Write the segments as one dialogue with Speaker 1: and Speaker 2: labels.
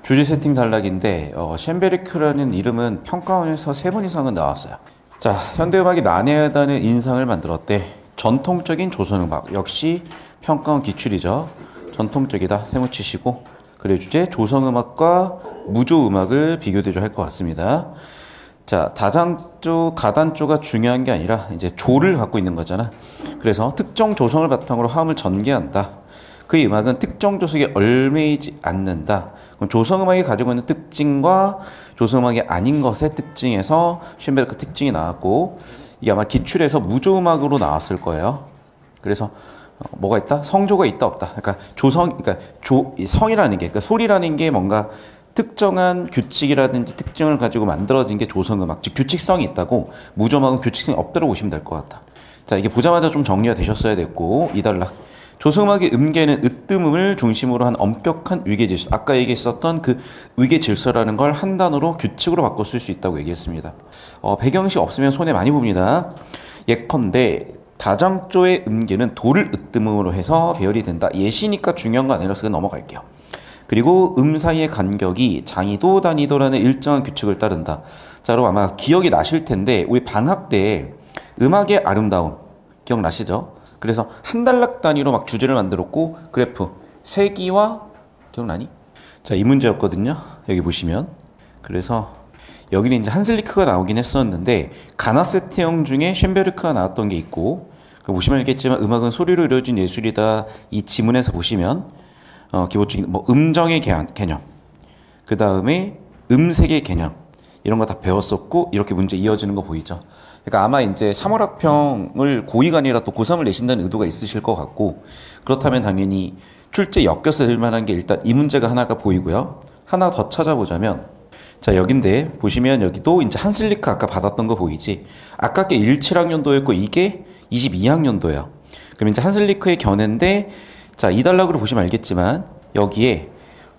Speaker 1: 주제 세팅 단락인데 셴베르크라는 이름은 평가원에서 3번 이상은 나왔어요. 자, 현대음악이 난해하다는 인상을 만들었대. 전통적인 조선음악 역시 평가원 기출이죠. 전통적이다 세모치시고, 그래 주제 조성음악과 무조음악을 비교대조할 것 같습니다. 자, 다장조, 가단조가 중요한 게 아니라 이제 조를 갖고 있는 거잖아. 그래서 특정 조성을 바탕으로 화음을 전개한다. 그의 음악은 특정 조성에 얽매이지 않는다. 그럼 조성음악이 가지고 있는 특징과 조성음악이 아닌 것의 특징에서 셴베르크 특징이 나왔고, 이게 아마 기출에서 무조음악으로 나왔을 거예요. 그래서 뭐가 있다? 성조가 있다 없다. 그러니까 성이라는 게, 그러니까 소리라는 게 뭔가 특정한 규칙이라든지 특징을 가지고 만들어진 게 조성음악, 즉 규칙성이 있다고, 무조음악은 규칙성이 없다고 보시면 될 것 같다. 자, 이게 보자마자 좀 정리가 되셨어야 됐고, 2단락. 조성음악의 음계는 으뜸음을 중심으로 한 엄격한 위계질서. 아까 얘기했었던 그 위계질서라는 걸 한 단어로 규칙으로 바꿔 쓸 수 있다고 얘기했습니다. 배경시 없으면 손해 많이 봅니다. 예컨대 다장조의 음계는 도를 으뜸음으로 해서 배열이 된다. 예시니까 중요한 거 아니라서 넘어갈게요. 그리고 음 사이의 간격이 장이도 단위도라는 일정한 규칙을 따른다. 자, 여러분 아마 기억이 나실 텐데 우리 방학 때 음악의 아름다움 기억나시죠? 그래서 한 단락 단위로 막 주제를 만들었고, 그래프 세기와, 기억나니? 자, 이 문제였거든요. 여기 보시면. 그래서 여기는 이제 한슬리크가 나오긴 했었는데 가나세트형 중에 셴베르크가 나왔던 게 있고, 보시면 알겠지만 음악은 소리로 이루어진 예술이다. 이 지문에서 보시면 기본적인 뭐 음정의 개념, 그 다음에 음색의 개념, 이런 거 다 배웠었고, 이렇게 문제 이어지는 거 보이죠? 그러니까 아마 이제 3월 학평을 고2가 아니라 또 고3을 내신다는 의도가 있으실 것 같고, 그렇다면 당연히 출제 엮여서 될 만한 게 일단 이 문제가 하나가 보이고요. 하나 더 찾아보자면, 자, 여긴데 보시면 여기도 이제 한슬리크 아까 받았던 거 보이지? 아까 게 17학년도였고 이게 22학년도예요. 그럼 이제 한슬리크의 견해인데, 자, 이 단락으로 보시면 알겠지만 여기에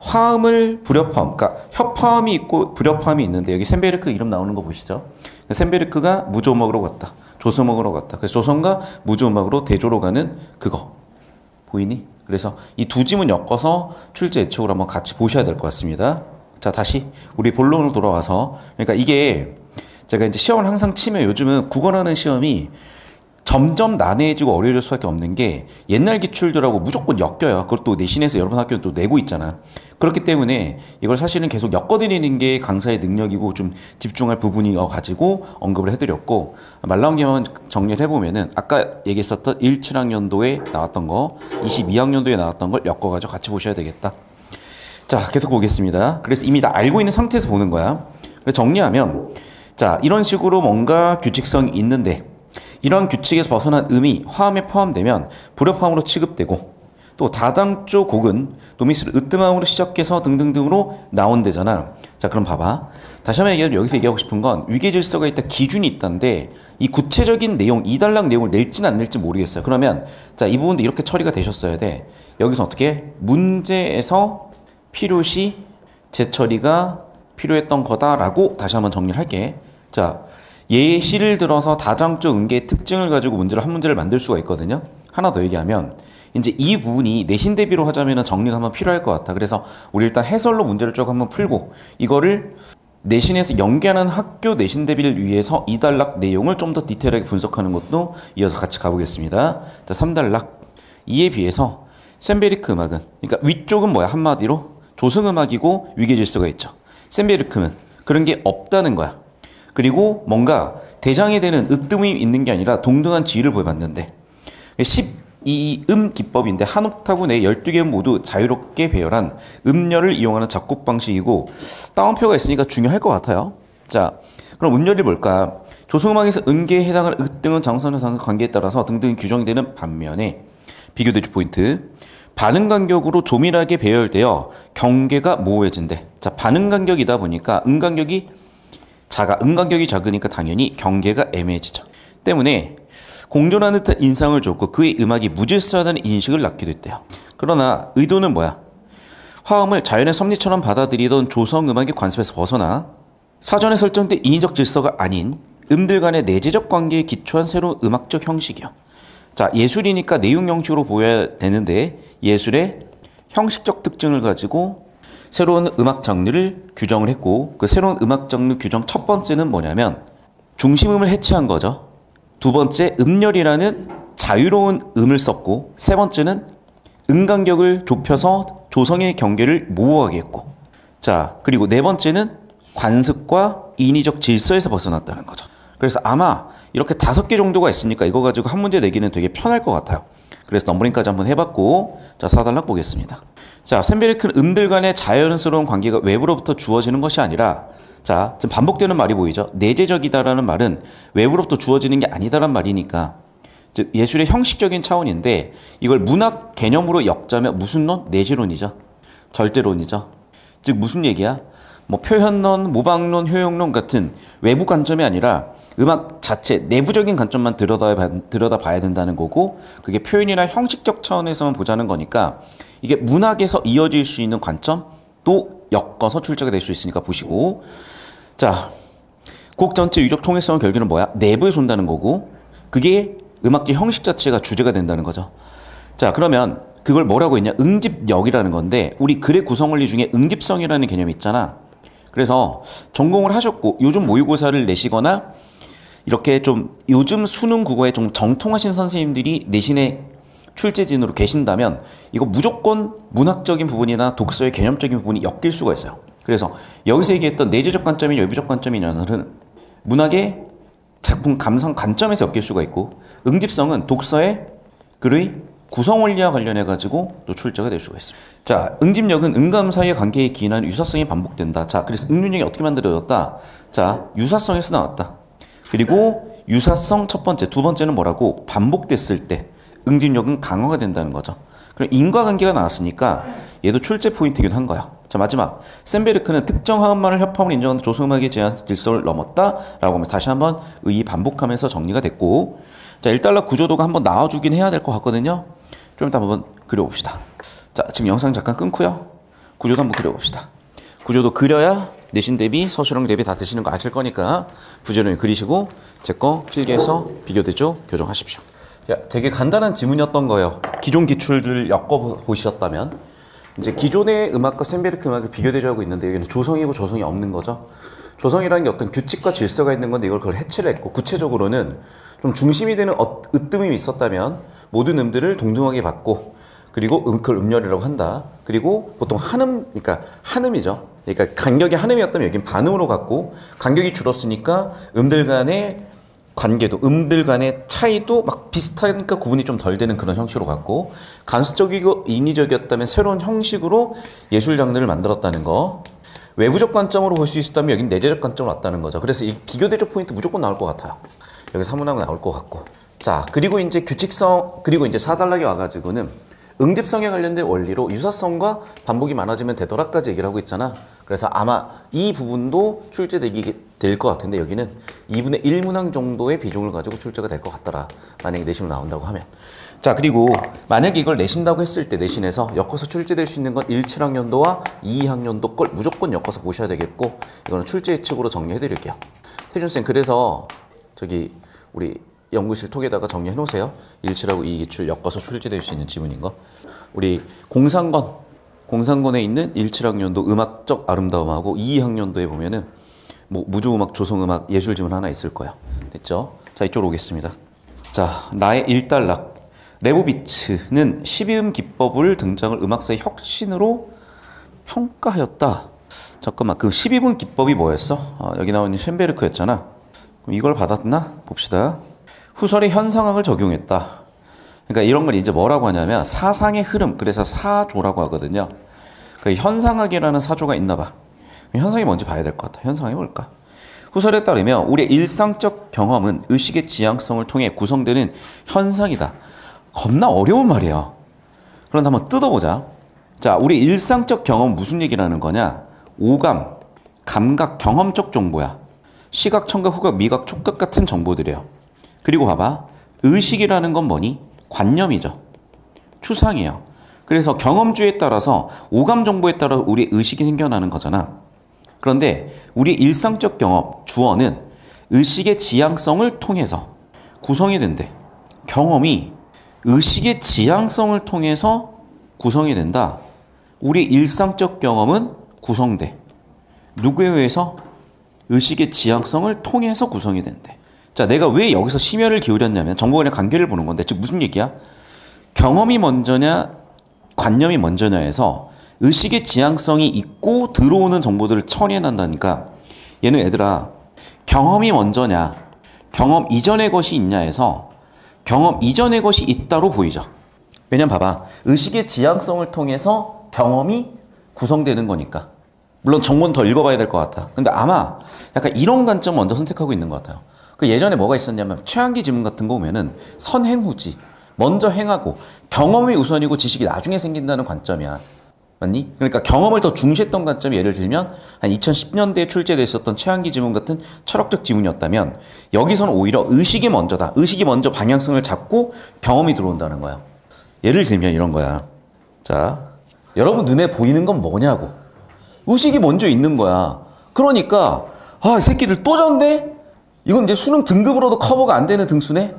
Speaker 1: 화음을 불협화음, 그러니까 협화음이 있고 불협화음이 있는데, 여기 셴베르크 이름 나오는 거 보시죠? 셴베르크가 무조음악으로 갔다, 조성음악으로 갔다. 그래서 조성과 무조음악으로 대조로 가는 그거 보이니? 그래서 이 두 지문 엮어서 출제 예측으로 한번 같이 보셔야 될 것 같습니다. 자, 다시 우리 본론으로 돌아와서, 그러니까 이게 제가 이제 시험을 항상 치면 요즘은 국어라는 시험이 점점 난해해지고 어려워질 수밖에 없는 게, 옛날 기출들하고 무조건 엮여요. 그것도 내신에서 여러 번 학교는 또 내고 있잖아. 그렇기 때문에 이걸 사실은 계속 엮어드리는 게 강사의 능력이고 좀 집중할 부분이 가지고 언급을 해드렸고, 말 나온 김에 정리를 해보면은 아까 얘기했었던 17학년도에 나왔던 거, 22학년도에 나왔던 걸 엮어가지고 같이 보셔야 되겠다. 자, 계속 보겠습니다. 그래서 이미 다 알고 있는 상태에서 보는 거야. 그래서 정리하면, 자, 이런 식으로 뭔가 규칙성이 있는데, 이런 규칙에서 벗어난 음이 화음에 포함되면 불협화음으로 취급되고, 또 다장조 곡은 노미스를 으뜸함으로 시작해서 등등등으로 나온대잖아. 자, 그럼 봐봐. 다시 한번 얘기하면 여기서 얘기하고 싶은 건 위계질서가 있다, 기준이 있다인데, 이 구체적인 내용, 2단락 내용을 낼지는 안 낼지 모르겠어요. 그러면 자, 이 부분도 이렇게 처리가 되셨어야 돼. 여기서 어떻게? 문제에서 필요시 재처리가 필요했던 거다라고 다시 한번 정리를 할게. 자, 예시를 들어서 다장조 음계의 특징을 가지고 한 문제를 만들 수가 있거든요. 하나 더 얘기하면, 이제 이 부분이 내신 대비로 하자면 정리가 한번 필요할 것 같아. 그래서 우리 일단 해설로 문제를 쭉 한번 풀고, 이거를 내신에서 연계하는 학교 내신 대비를 위해서 2단락 내용을 좀 더 디테일하게 분석하는 것도 이어서 같이 가보겠습니다. 자, 3단락. 이에 비해서 셴베르크 음악은, 그러니까 위쪽은 뭐야? 한마디로 조성음악이고 위계질서가 있죠. 셴베르크는 그런 게 없다는 거야. 그리고 뭔가 대장이 되는 으뜸이 있는 게 아니라 동등한 지위를 보여봤는데, 12음 기법인데 한 옥타브 내 12개 모두 자유롭게 배열한 음열을 이용하는 작곡 방식이고, 따옴표가 있으니까 중요할 것 같아요. 자, 그럼 음열이 뭘까? 조성음악에서 음계에 해당하는 으뜸은 장선과 장선 관계에 따라서 등등 규정이 되는 반면에, 비교대조 포인트, 반응 간격으로 조밀하게 배열되어 경계가 모호해진대. 자, 반응 간격이다 보니까 간격이 간격이 작으니까 당연히 경계가 애매해지죠. 때문에 공존하는 듯한 인상을 줬고 그의 음악이 무질서하다는 인식을 낳게 됐대요. 그러나 의도는 뭐야? 화음을 자연의 섭리처럼 받아들이던 조성음악의 관습에서 벗어나 사전에 설정된 인위적 질서가 아닌 음들 간의 내재적 관계에 기초한 새로운 음악적 형식이요. 자, 예술이니까 내용 형식으로 보여야 되는데, 예술의 형식적 특징을 가지고 새로운 음악 장르를 규정을 했고 그 새로운 음악 장르 규정 첫 번째는 뭐냐면 중심음을 해체한 거죠. 두 번째 음열이라는 자유로운 음을 썼고 세 번째는 음간격을 좁혀서 조성의 경계를 모호하게 했고 자 그리고 네 번째는 관습과 인위적 질서에서 벗어났다는 거죠. 그래서 아마 이렇게 5개 정도가 있으니까 이거 가지고 한 문제 내기는 되게 편할 것 같아요. 그래서 넘버링까지 한번 해봤고 자 4단락 보겠습니다. 자 샌베르크는 음들 간의 자연스러운 관계가 외부로부터 주어지는 것이 아니라 자 지금 반복되는 말이 보이죠. 내재적이다라는 말은 외부로부터 주어지는 게 아니다란 말이니까 즉 예술의 형식적인 차원인데 이걸 문학 개념으로 엮자면 무슨 론? 내재론이죠. 절대론이죠. 즉 무슨 얘기야? 뭐 표현론, 모방론, 효용론 같은 외부 관점이 아니라 음악 자체 내부적인 관점만 들여다봐야 된다는 거고 그게 표현이나 형식적 차원에서만 보자는 거니까 이게 문학에서 이어질 수 있는 관점도 엮어서 출제가 될 수 있으니까 보시고 자, 곡 전체 유적 통일성의 결국은 뭐야? 내부에서 온다는 거고 그게 음악적 형식 자체가 주제가 된다는 거죠. 자 그러면 그걸 뭐라고 했냐? 응집력이라는 건데 우리 글의 구성원리 중에 응집성이라는 개념이 있잖아. 그래서 전공을 하셨고 요즘 모의고사를 내시거나 이렇게 좀 요즘 수능 국어에 좀 정통하신 선생님들이 내신의 출제진으로 계신다면 이거 무조건 문학적인 부분이나 독서의 개념적인 부분이 엮일 수가 있어요. 그래서 여기서 얘기했던 내재적 관점이냐 외부적 관점이냐는 문학의 작품 감상 관점에서 엮일 수가 있고 응집성은 독서의 글의 구성 원리와 관련해 가지고 또 출제가 될 수가 있습니다. 자, 응집력은 음감 사이의 관계에 기인한 유사성이 반복된다. 자, 그래서 응집력이 어떻게 만들어졌다? 자, 유사성에서 나왔다. 그리고 유사성 첫 번째, 두 번째는 뭐라고? 반복됐을 때 응집력은 강화가 된다는 거죠. 그럼 인과관계가 나왔으니까 얘도 출제 포인트이기도 한 거야. 자, 마지막. 샌베르크는 특정 화음만을 협함을 인정하는 조성음악의 제한 질서를 넘었다라고 하면서 다시 한번 의의 반복하면서 정리가 됐고 자, 1달러 구조도가 한번 나와주긴 해야 될 것 같거든요. 좀 이따 한번 그려봅시다. 자, 지금 영상 잠깐 끊고요. 구조도 한번 그려봅시다. 구조도 그려야 내신 대비 서술형 대비 다 되시는 거 아실 거니까 부지런히 그리시고 제 거 필기해서 비교대조 교정하십시오. 야, 되게 간단한 지문이었던 거예요. 기존 기출들 엮어보셨다면 이제 기존의 음악과 샌베르크 음악을 비교대조하고 있는데 여기는 조성이고 조성이 없는 거죠. 조성이라는 게 어떤 규칙과 질서가 있는 건데 이걸 그걸 해체를 했고 구체적으로는 좀 중심이 되는 으뜸이 있었다면 모든 음들을 동등하게 받고 그리고 그걸 음열이라고 한다. 그리고 보통 한음, 그러니까 한음이죠. 그러니까 간격이 한음이었다면 여긴 반음으로 갔고 간격이 줄었으니까 음들 간의 관계도, 음들 간의 차이도 막 비슷하니까 구분이 좀 덜 되는 그런 형식으로 갔고 간수적이고 인위적이었다면 새로운 형식으로 예술 장르를 만들었다는 거. 외부적 관점으로 볼 수 있었다면 여긴 내재적 관점으로 왔다는 거죠. 그래서 이 비교대조 포인트 무조건 나올 것 같아요. 여기 사문하고 나올 것 같고. 자, 그리고 이제 규칙성, 그리고 이제 4단락에 와가지고는 응집성에 관련된 원리로 유사성과 반복이 많아지면 되더라까지 얘기를 하고 있잖아. 그래서 아마 이 부분도 출제되기 될 것 같은데 여기는 2분의 1 문항 정도의 비중을 가지고 출제가 될 것 같더라. 만약에 내신으로 나온다고 하면. 자, 그리고 만약에 이걸 내신다고 했을 때 내신에서 엮어서 출제될 수 있는 건 17학년도와 22학년도 걸 무조건 엮어서 보셔야 되겠고 이거는 출제 예측으로 정리해 드릴게요. 태준쌤 그래서 저기 우리 연구실 톡에다가 정리해 놓으세요. 17하고 2기출 엮어서 출제될 수 있는 지문인 거. 우리 공상권에 있는 17학년도 음악적 아름다움하고 22학년도에 보면은 뭐 무조음악, 조성음악, 예술지문 하나 있을 거야. 됐죠? 자, 이쪽으로 오겠습니다. 자, 나의 1단락. 레보비츠는 12음 기법을 등장을 음악사의 혁신으로 평가하였다. 잠깐만, 그 12음 기법이 뭐였어? 여기 나오는 쇤베르크였잖아. 그럼 이걸 받았나? 봅시다. 후설의 현상학을 적용했다. 그러니까 이런 걸 이제 뭐라고 하냐면 사상의 흐름, 그래서 사조라고 하거든요. 그 현상학이라는 사조가 있나 봐. 현상이 뭔지 봐야 될 것 같아. 현상이 뭘까? 후설에 따르면 우리의 일상적 경험은 의식의 지향성을 통해 구성되는 현상이다. 겁나 어려운 말이야. 그런데 한번 뜯어보자. 자, 우리 일상적 경험은 무슨 얘기라는 거냐? 오감, 감각, 경험적 정보야. 시각, 청각, 후각, 미각, 촉각 같은 정보들이에요. 그리고 봐봐. 의식이라는 건 뭐니? 관념이죠. 추상이에요. 그래서 경험주에 따라서 오감 정보에 따라 우리 의식이 생겨나는 거잖아. 그런데 우리 일상적 경험, 주어는 의식의 지향성을 통해서 구성이 된대. 경험이 의식의 지향성을 통해서 구성이 된다. 우리 일상적 경험은 구성돼. 누구에 의해서? 의식의 지향성을 통해서 구성이 된대. 자, 내가 왜 여기서 심혈을 기울였냐면 정보 간의 관계를 보는 건데, 즉 무슨 얘기야? 경험이 먼저냐 관념이 먼저냐에서 의식의 지향성이 있고 들어오는 정보들을 처리해 난다니까, 얘는 얘들아 경험이 먼저냐 경험 이전의 것이 있냐에서 경험 이전의 것이 있다로 보이죠. 왜냐면 봐봐, 의식의 지향성을 통해서 경험이 구성되는 거니까. 물론 정보는 더 읽어봐야 될 것 같아. 근데 아마 약간 이런 관점 먼저 선택하고 있는 것 같아요. 그 예전에 뭐가 있었냐면 최한기 지문 같은 거 보면은 선행후지, 먼저 행하고 경험이 우선이고 지식이 나중에 생긴다는 관점이야. 맞니? 그러니까 경험을 더 중시했던 관점이, 예를 들면 한 2010년대에 출제됐었던 최한기 지문 같은 철학적 지문이었다면, 여기서는 오히려 의식이 먼저다. 의식이 먼저 방향성을 잡고 경험이 들어온다는 거야. 예를 들면 이런 거야. 자, 여러분 눈에 보이는 건 뭐냐고. 의식이 먼저 있는 거야. 그러니까 이 새끼들 또 졌네? 이건 이제 수능 등급으로도 커버가 안 되는 등수네?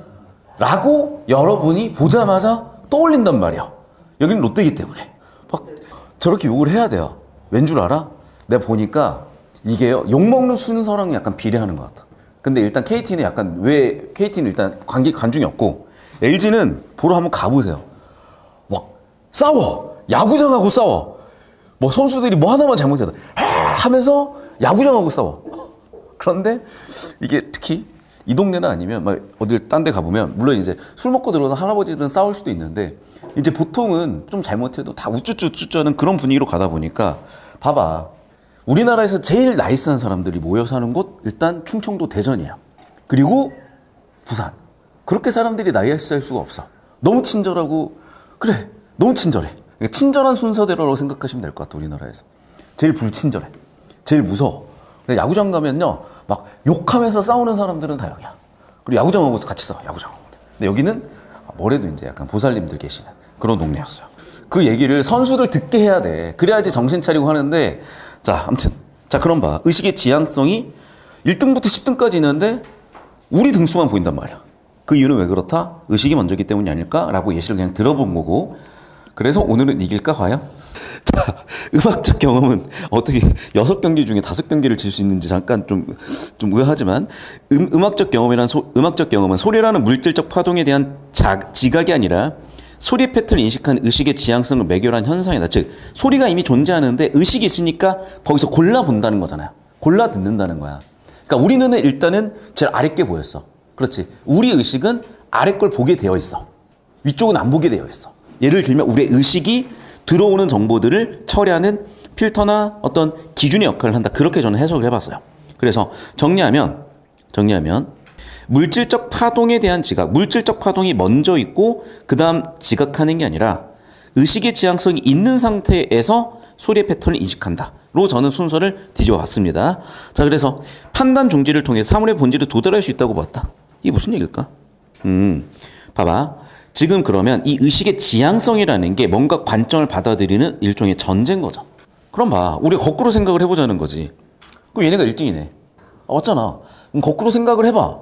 Speaker 1: 라고 여러분이 보자마자 떠올린단 말이야. 여기는 롯데이기 때문에. 막 저렇게 욕을 해야 돼요. 왠 줄 알아? 내가 보니까 이게요, 욕먹는 순서랑 약간 비례하는 것 같아. 근데 일단 KT는 약간, 왜 KT는 일단 관중이 없고, LG는 보러 한번 가보세요. 막 싸워. 야구장하고 싸워. 뭐 선수들이 뭐 하나만 잘못해도 하면서 야구장하고 싸워. 그런데 이게 특히 이 동네는 아니면 막 어딜 딴 데 가보면, 물론 이제 술 먹고 들어오는 할아버지들은 싸울 수도 있는데, 이제 보통은 좀 잘못해도 다 우쭈쭈쭈쭈 하는 그런 분위기로 가다 보니까, 봐봐, 우리나라에서 제일 나이스한 사람들이 모여 사는 곳, 일단 충청도 대전이야. 그리고 부산. 그렇게 사람들이 나이스할 수가 없어. 너무 친절하고, 그래, 너무 친절해. 친절한 순서대로라고 생각하시면 될 것 같아. 우리나라에서 제일 불친절해, 제일 무서워. 근데 야구장 가면요, 막 욕하면서 싸우는 사람들은 다 여기야. 그리고 야구장하고 같이 싸워, 야구장하고. 근데 여기는 뭐래도 이제 약간 보살님들 계시는 그런 동네였어요. 그 얘기를 선수들 듣게 해야 돼. 그래야지 정신 차리고 하는데. 자, 아무튼, 자, 그럼 봐. 의식의 지향성이 1등부터 10등까지 있는데 우리 등수만 보인단 말이야. 그 이유는 왜 그렇다? 의식이 먼저기 때문이 아닐까라고 예시를 그냥 들어본 거고. 그래서 오늘은 이길까 과연? 자, 음악적 경험은 어떻게 6경기 중에 5경기를 질 수 있는지 잠깐 좀 의아하지만, 음악적 경험은 소리라는 물질적 파동에 대한 지각이 아니라 소리 패턴을 인식한 의식의 지향성을 매결한 현상이다. 즉, 소리가 이미 존재하는데 의식이 있으니까 거기서 골라 본다는 거잖아요. 골라 듣는다는 거야. 그러니까 우리 눈에 일단은 제일 아래 게 보였어. 그렇지. 우리 의식은 아래 걸 보게 되어 있어. 위쪽은 안 보게 되어 있어. 예를 들면 우리의 의식이 들어오는 정보들을 처리하는 필터나 어떤 기준의 역할을 한다. 그렇게 저는 해석을 해봤어요. 그래서 정리하면 물질적 파동에 대한 지각, 물질적 파동이 먼저 있고 그 다음 지각하는 게 아니라 의식의 지향성이 있는 상태에서 소리의 패턴을 인식한다로 저는 순서를 뒤집어 봤습니다. 자, 그래서 판단 중지를 통해 사물의 본질에 도달할 수 있다고 봤다. 이게 무슨 얘기일까? 봐봐. 지금 그러면 이 의식의 지향성이라는 게 뭔가 관점을 받아들이는 일종의 전제인 거죠. 그럼 봐, 우리가 거꾸로 생각을 해보자는 거지. 그럼 얘네가 1등이네. 맞잖아. 그럼 거꾸로 생각을 해봐.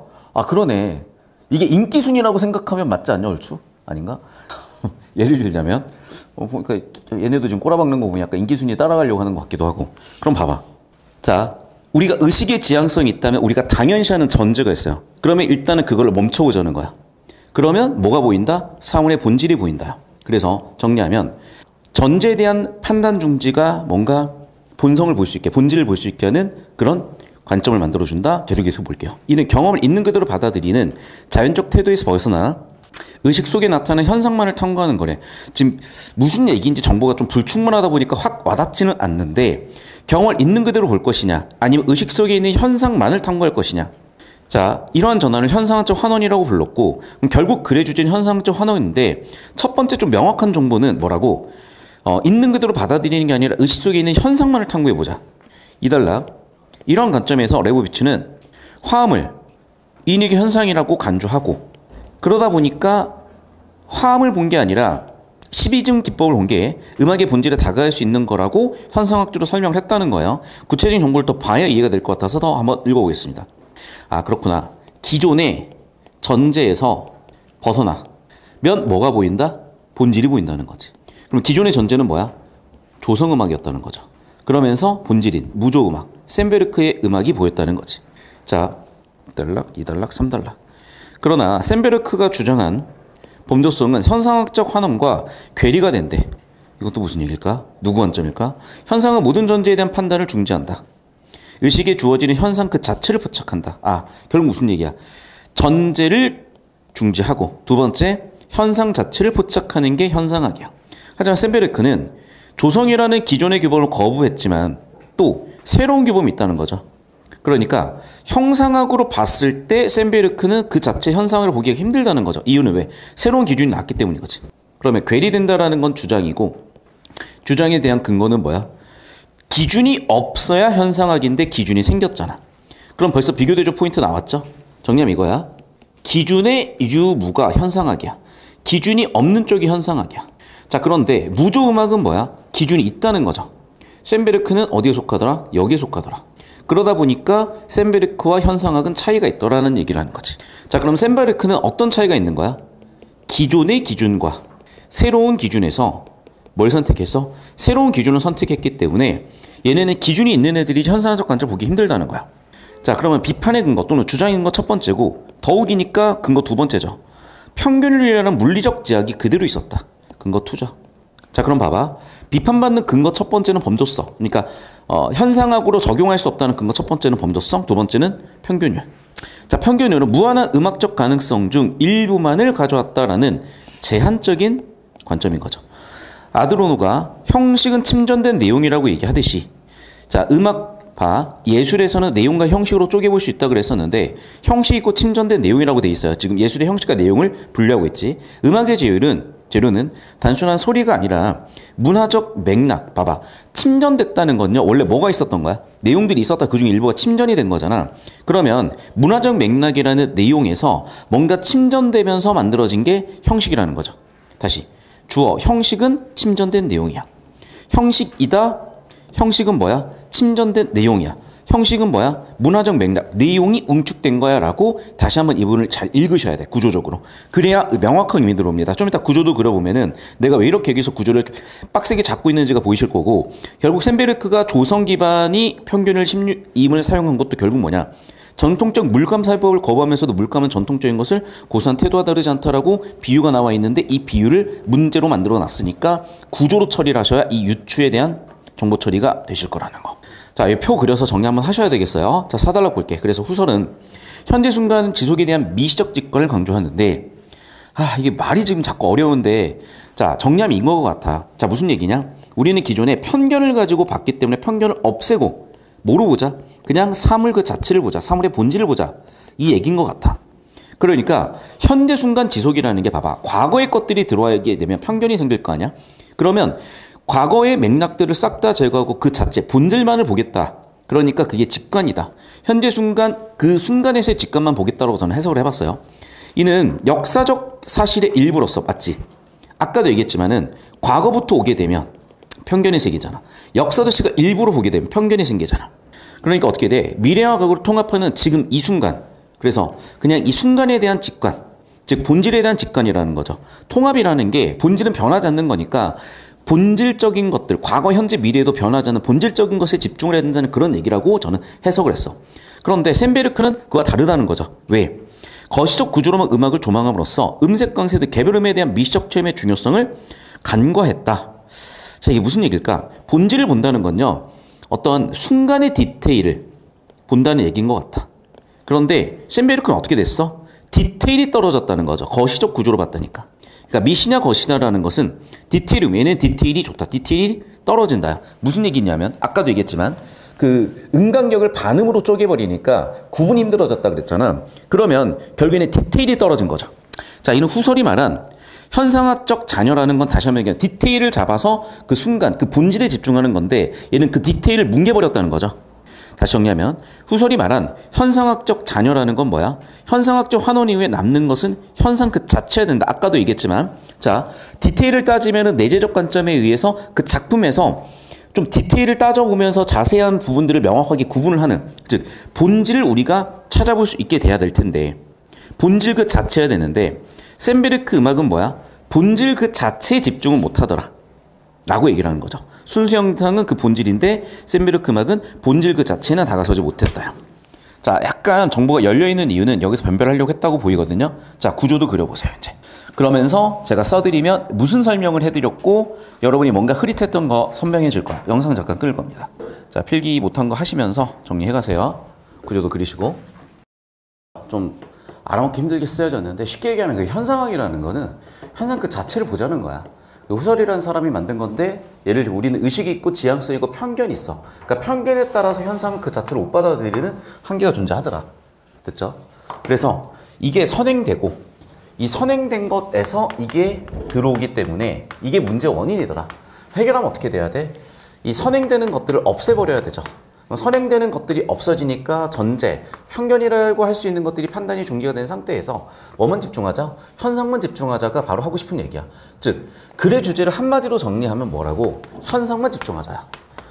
Speaker 1: 그러네. 이게 인기순위라고 생각하면 맞지 않냐, 얼추? 아닌가? 예를 들자면, 그러니까 얘네도 지금 꼬라박는 거 보면 약간 인기순위에 따라가려고 하는 것 같기도 하고. 그럼 봐봐. 자, 우리가 의식의 지향성이 있다면 우리가 당연시하는 전제가 있어요. 그러면 일단은 그걸 멈춰보자는 거야. 그러면 뭐가 보인다? 사물의 본질이 보인다. 그래서 정리하면 전제에 대한 판단 중지가 뭔가 본성을 볼 수 있게, 본질을 볼 수 있게 하는 그런 관점을 만들어준다. 계속 볼게요. 이는 경험을 있는 그대로 받아들이는 자연적 태도에서 벗어나 의식 속에 나타나는 현상만을 탐구하는 거래. 지금 무슨 얘기인지 정보가 좀 불충분하다 보니까 확 와닿지는 않는데, 경험을 있는 그대로 볼 것이냐, 아니면 의식 속에 있는 현상만을 탐구할 것이냐. 자, 이러한 전환을 현상학적 환원이라고 불렀고, 결국 글의 주제는 현상학적 환원인데, 첫 번째 좀 명확한 정보는 뭐라고? 있는 그대로 받아들이는 게 아니라 의식 속에 있는 현상만을 탐구해보자. 이러한 관점에서 레보비츠는 화음을 인익의 현상이라고 간주하고, 그러다 보니까 화음을 본 게 아니라 12즘 기법을 본 게 음악의 본질에 다가갈 수 있는 거라고 현상학적으로 설명을 했다는 거예요. 구체적인 정보를 더 봐야 이해가 될 것 같아서 더 한번 읽어보겠습니다. 그렇구나. 기존의 전제에서 벗어나면 뭐가 보인다? 본질이 보인다는 거지. 그럼 기존의 전제는 뭐야? 조성음악이었다는 거죠. 그러면서 본질인 무조음악, 셈베르크의 음악이 보였다는 거지. 자, 1달락, 2달락, 3달락. 그러나 셈베르크가 주장한 범도성은 현상학적 환원과 괴리가 된대. 이것도 무슨 얘기일까? 누구 관점일까? 현상은 모든 존재에 대한 판단을 중지한다. 의식에 주어지는 현상 그 자체를 포착한다. 아, 결국 무슨 얘기야? 전제를 중지하고 두 번째, 현상 자체를 포착하는 게 현상학이야. 하지만 셈베르크는 조성이라는 기존의 규범을 거부했지만 또 새로운 규범이 있다는 거죠. 그러니까 형상학으로 봤을 때 셈베르크는 그 자체 현상을 보기가 힘들다는 거죠. 이유는 왜? 새로운 기준이 나왔기 때문인 거지. 그러면 괴리된다라는 건 주장이고, 주장에 대한 근거는 뭐야? 기준이 없어야 현상학인데 기준이 생겼잖아. 그럼 벌써 비교대조 포인트 나왔죠? 정리하면 이거야. 기준의 유무가 현상학이야. 기준이 없는 쪽이 현상학이야. 자, 그런데 무조음악은 뭐야? 기준이 있다는 거죠. 셈베르크는 어디에 속하더라? 여기에 속하더라. 그러다 보니까 셈베르크와 현상학은 차이가 있더라는 얘기를 하는 거지. 자, 그럼 셈베르크는 어떤 차이가 있는 거야? 기존의 기준과 새로운 기준에서 뭘 선택해서? 새로운 기준을 선택했기 때문에 얘네는 기준이 있는 애들이 현상학적 관점 보기 힘들다는 거야. 자, 그러면 비판의 근거 또는 주장의 근거 첫 번째고, 더욱이니까 근거 두 번째죠. 평균율이라는 물리적 제약이 그대로 있었다. 근거 투죠. 자, 그럼 봐봐. 비판받는 근거 첫 번째는 범도성. 그러니까 현상학으로 적용할 수 없다는 근거 첫 번째는 범도성, 두 번째는 평균율. 자, 평균율은 무한한 음악적 가능성 중 일부만을 가져왔다라는 제한적인 관점인 거죠. 아드로노가 형식은 침전된 내용이라고 얘기하듯이, 자, 예술에서는 내용과 형식으로 쪼개볼 수 있다고 그랬었는데 형식이 있고 침전된 내용이라고 돼 있어요. 지금 예술의 형식과 내용을 분류하고 있지. 음악의 재료는 단순한 소리가 아니라 문화적 맥락. 봐봐. 침전됐다는 건요, 원래 뭐가 있었던 거야? 내용들이 있었다. 그중 일부가 침전이 된 거잖아. 그러면 문화적 맥락이라는 내용에서 뭔가 침전되면서 만들어진 게 형식이라는 거죠. 다시. 주어. 형식은 침전된 내용이야. 형식이다. 형식은 뭐야? 침전된 내용이야. 형식은 뭐야? 문화적 맥락, 내용이 응축된 거야 라고 다시 한번 이 부분을 잘 읽으셔야 돼. 구조적으로. 그래야 명확한 의미 들어옵니다. 좀 이따 구조도 그려보면은 내가 왜 이렇게 여기서 구조를 빡세게 잡고 있는지가 보이실 거고, 결국 셈베르크가 조성 기반이 평균을 16임을 사용한 것도 결국 뭐냐? 전통적 물감 사용법을 거부하면서도 물감은 전통적인 것을 고수한 태도와 다르지 않다라고 비유가 나와 있는데, 이 비유를 문제로 만들어 놨으니까 구조로 처리를 하셔야 이 유추에 대한 정보 처리가 되실 거라는 거. 자, 이 표 그려서 정리 한번 하셔야 되겠어요. 자, 4달락 볼게. 그래서 후설은 현재 순간 지속에 대한 미시적 직관을 강조하는데, 이게 말이 지금 자꾸 어려운데, 자, 정리하면 이거 같아. 자, 무슨 얘기냐? 우리는 기존에 편견을 가지고 봤기 때문에 편견을 없애고 뭐로 보자? 그냥 사물 그 자체를 보자. 사물의 본질을 보자. 이 얘기인 것 같아. 그러니까 현재 순간 지속이라는 게 봐봐. 과거의 것들이 들어와게 되면 편견이 생길 거 아니야? 그러면 과거의 맥락들을 싹 다 제거하고 그 자체, 본질만을 보겠다. 그러니까 그게 직관이다. 현재 순간, 그 순간에서의 직관만 보겠다라고 저는 해석을 해봤어요. 이는 역사적 사실의 일부로서, 맞지? 아까도 얘기했지만은 과거부터 오게 되면 편견이 생기잖아. 역사적 시가 일부로 보게 되면 편견이 생기잖아. 그러니까 어떻게 돼? 미래와 과거를 통합하는 지금 이 순간. 그래서 그냥 이 순간에 대한 직관, 즉 본질에 대한 직관이라는 거죠. 통합이라는 게 본질은 변하지 않는 거니까 본질적인 것들, 과거, 현재, 미래에도 변하지 않는 본질적인 것에 집중을 해야 된다는 그런 얘기라고 저는 해석을 했어. 그런데 셈베르크는 그와 다르다는 거죠. 왜? 거시적 구조로만 음악을 조망함으로써 음색 강세 등 개별음에 대한 미시적 체험의 중요성을 간과했다. 자, 이게 무슨 얘기일까? 본질을 본다는 건요, 어떤 순간의 디테일을 본다는 얘기인 것 같아. 그런데 셈베르크는 어떻게 됐어? 디테일이 떨어졌다는 거죠. 거시적 구조로 봤다니까. 그러니까 미시냐 거시냐라는 것은 디테일이면 얘는 디테일이 좋다. 디테일이 떨어진다. 무슨 얘기냐면 아까도 얘기했지만 그 음간격을 반음으로 쪼개버리니까 구분이 힘들어졌다 그랬잖아. 그러면 결국에는 디테일이 떨어진 거죠. 자, 이는 후설이 말한 현상학적 자녀라는 건 다시 한번 얘기하면 디테일을 잡아서 그 순간, 그 본질에 집중하는 건데 얘는 그 디테일을 뭉개버렸다는 거죠. 다시 정리하면 후설이 말한 현상학적 자녀라는 건 뭐야? 현상학적 환원 이후에 남는 것은 현상 그 자체가 된다. 아까도 얘기했지만, 자, 디테일을 따지면은 내재적 관점에 의해서 그 작품에서 좀 디테일을 따져보면서 자세한 부분들을 명확하게 구분을 하는, 즉 본질을 우리가 찾아볼 수 있게 돼야 될 텐데, 본질 그 자체가 되는데 셈베르크 음악은 뭐야? 본질 그 자체에 집중을 못하더라. 라고 얘기를 하는 거죠. 순수 현상은 그 본질인데 샌베르크 음악은 본질 그 자체는 다가서지 못했다요. 자, 약간 정보가 열려있는 이유는 여기서 변별하려고 했다고 보이거든요. 자, 구조도 그려보세요, 이제. 그러면서 제가 써드리면 무슨 설명을 해드렸고 여러분이 뭔가 흐릿했던 거 선명해질 거야. 영상 잠깐 끌 겁니다. 자, 필기 못한 거 하시면서 정리해가세요. 구조도 그리시고. 좀 알아먹기 힘들게 쓰여졌는데 쉽게 얘기하면 그 현상학이라는 거는 현상 그 자체를 보자는 거야. 후설이라는 사람이 만든 건데 예를 들면 우리는 의식이 있고 지향성이 있고 편견이 있어. 그러니까 편견에 따라서 현상은 그 자체를 못 받아들이는 한계가 존재하더라. 됐죠? 그래서 이게 선행되고 이 선행된 것에서 이게 들어오기 때문에 이게 문제의 원인이더라. 해결하면 어떻게 돼야 돼? 이 선행되는 것들을 없애버려야 되죠. 선행되는 것들이 없어지니까 전제, 편견이라고 할 수 있는 것들이 판단이 중지가 된 상태에서 뭐만 집중하자? 현상만 집중하자가 바로 하고 싶은 얘기야. 즉, 글의 주제를 한마디로 정리하면 뭐라고? 현상만 집중하자야.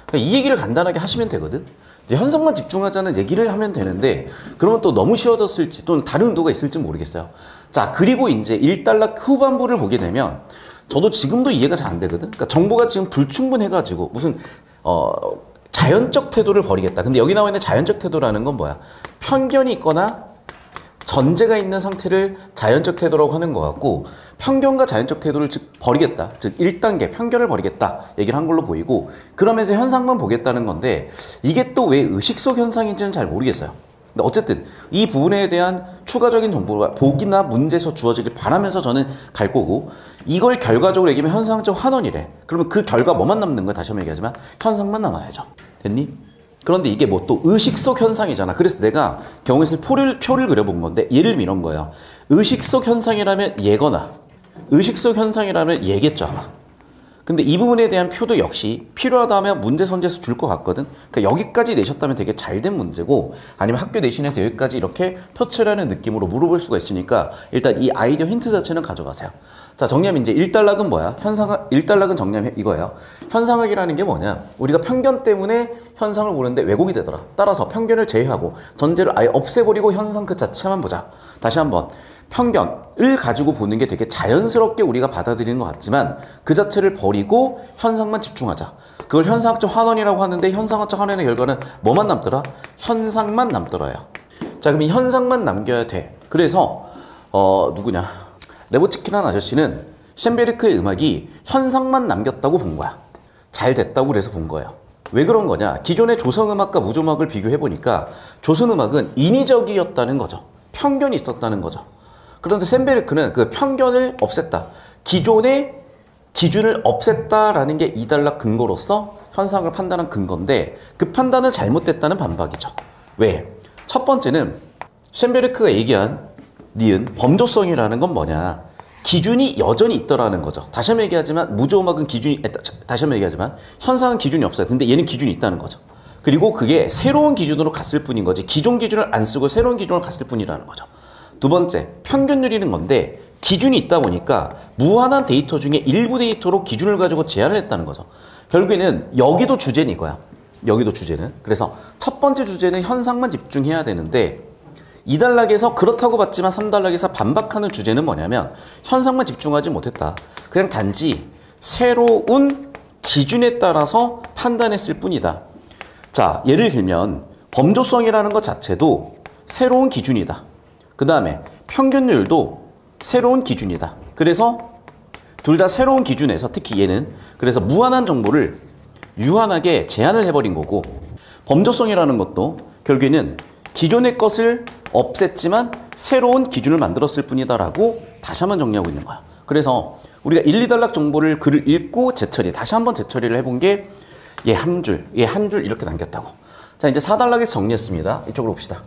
Speaker 1: 그러니까 이 얘기를 간단하게 하시면 되거든. 이제 현상만 집중하자는 얘기를 하면 되는데 그러면 또 너무 쉬워졌을지 또는 다른 의도가 있을지 모르겠어요. 자, 그리고 이제 1단락 후반부를 보게 되면 저도 지금도 이해가 잘 안 되거든. 그러니까 정보가 지금 불충분해가지고 무슨 자연적 태도를 버리겠다. 근데 여기 나와 있는 자연적 태도라는 건 뭐야? 편견이 있거나 전제가 있는 상태를 자연적 태도라고 하는 것 같고 편견과 자연적 태도를 즉 버리겠다. 즉 1단계 편견을 버리겠다. 얘기를 한 걸로 보이고 그러면서 현상만 보겠다는 건데 이게 또 왜 의식 속 현상인지는 잘 모르겠어요. 근데 어쨌든 이 부분에 대한 추가적인 정보가 보기나 문제에서 주어지길 바라면서 저는 갈 거고 이걸 결과적으로 얘기하면 현상적 환원이래. 그러면 그 결과 뭐만 남는 거야? 다시 한번 얘기하지만 현상만 남아야죠. 됐니? 그런데 이게 뭐 또 의식 속 현상이잖아. 그래서 내가 경우에서 표를 그려본 건데 예를 들면 이런 거예요. 의식 속 현상이라면 예거나 의식 속 현상이라면 예겠죠 아마. 근데 이 부분에 대한 표도 역시 필요하다면 문제 선지에서 줄 것 같거든. 그러니까 여기까지 내셨다면 되게 잘된 문제고 아니면 학교 내신에서 여기까지 이렇게 표출하는 느낌으로 물어볼 수가 있으니까 일단 이 아이디어 힌트 자체는 가져가세요. 자, 정리하면 이제 1단락은 뭐야? 1단락은 정리하면 이거예요. 현상학이라는 게 뭐냐? 우리가 편견 때문에 현상을 보는데 왜곡이 되더라. 따라서 편견을 제외하고 전제를 아예 없애버리고 현상 그 자체만 보자. 다시 한번. 편견을 가지고 보는 게 되게 자연스럽게 우리가 받아들이는 것 같지만 그 자체를 버리고 현상만 집중하자. 그걸 현상학적 환원이라고 하는데 현상학적 환원의 결과는 뭐만 남더라? 현상만 남더라요. 자, 그럼 이 현상만 남겨야 돼. 그래서 누구냐? 레보츠키라는 아저씨는 셴베르크의 음악이 현상만 남겼다고 본 거야. 잘 됐다고 그래서 본 거예요. 왜 그런 거냐? 기존의 조성음악과 무조음악을 비교해보니까 조성음악은 인위적이었다는 거죠. 편견이 있었다는 거죠. 그런데 샌베르크는 그 편견을 없앴다. 기존의 기준을 없앴다라는 게 2단락 근거로서 현상을 판단한 근거인데 그 판단은 잘못됐다는 반박이죠. 왜? 첫 번째는 샌베르크가 얘기한 니은 범조성이라는 건 뭐냐? 기준이 여전히 있더라는 거죠. 다시 한번 얘기하지만 무조음악은 기준이 다시 한번 얘기하지만 현상은 기준이 없어요. 근데 얘는 기준이 있다는 거죠. 그리고 그게 새로운 기준으로 갔을 뿐인 거지 기존 기준을 안 쓰고 새로운 기준으로 갔을 뿐이라는 거죠. 두 번째, 평균율이는 건데 기준이 있다 보니까 무한한 데이터 중에 일부 데이터로 기준을 가지고 제한을 했다는 거죠. 결국에는 여기도 주제는 이거야. 여기도 주제는. 그래서 첫 번째 주제는 현상만 집중해야 되는데 2단락에서 그렇다고 봤지만 3단락에서 반박하는 주제는 뭐냐면 현상만 집중하지 못했다. 그냥 단지 새로운 기준에 따라서 판단했을 뿐이다. 자, 예를 들면 범조성이라는 것 자체도 새로운 기준이다. 그 다음에 평균율도 새로운 기준이다. 그래서 둘 다 새로운 기준에서 특히 얘는 그래서 무한한 정보를 유한하게 제한을 해버린 거고 범조성이라는 것도 결국에는 기존의 것을 없앴지만 새로운 기준을 만들었을 뿐이다라고 다시 한번 정리하고 있는 거야. 그래서 우리가 1, 2단락 정보를 글을 읽고 재처리 다시 한번 재처리를 해본 게 얘 한 줄, 얘 한 줄 이렇게 남겼다고. 자, 이제 4단락에서 정리했습니다. 이쪽으로 봅시다.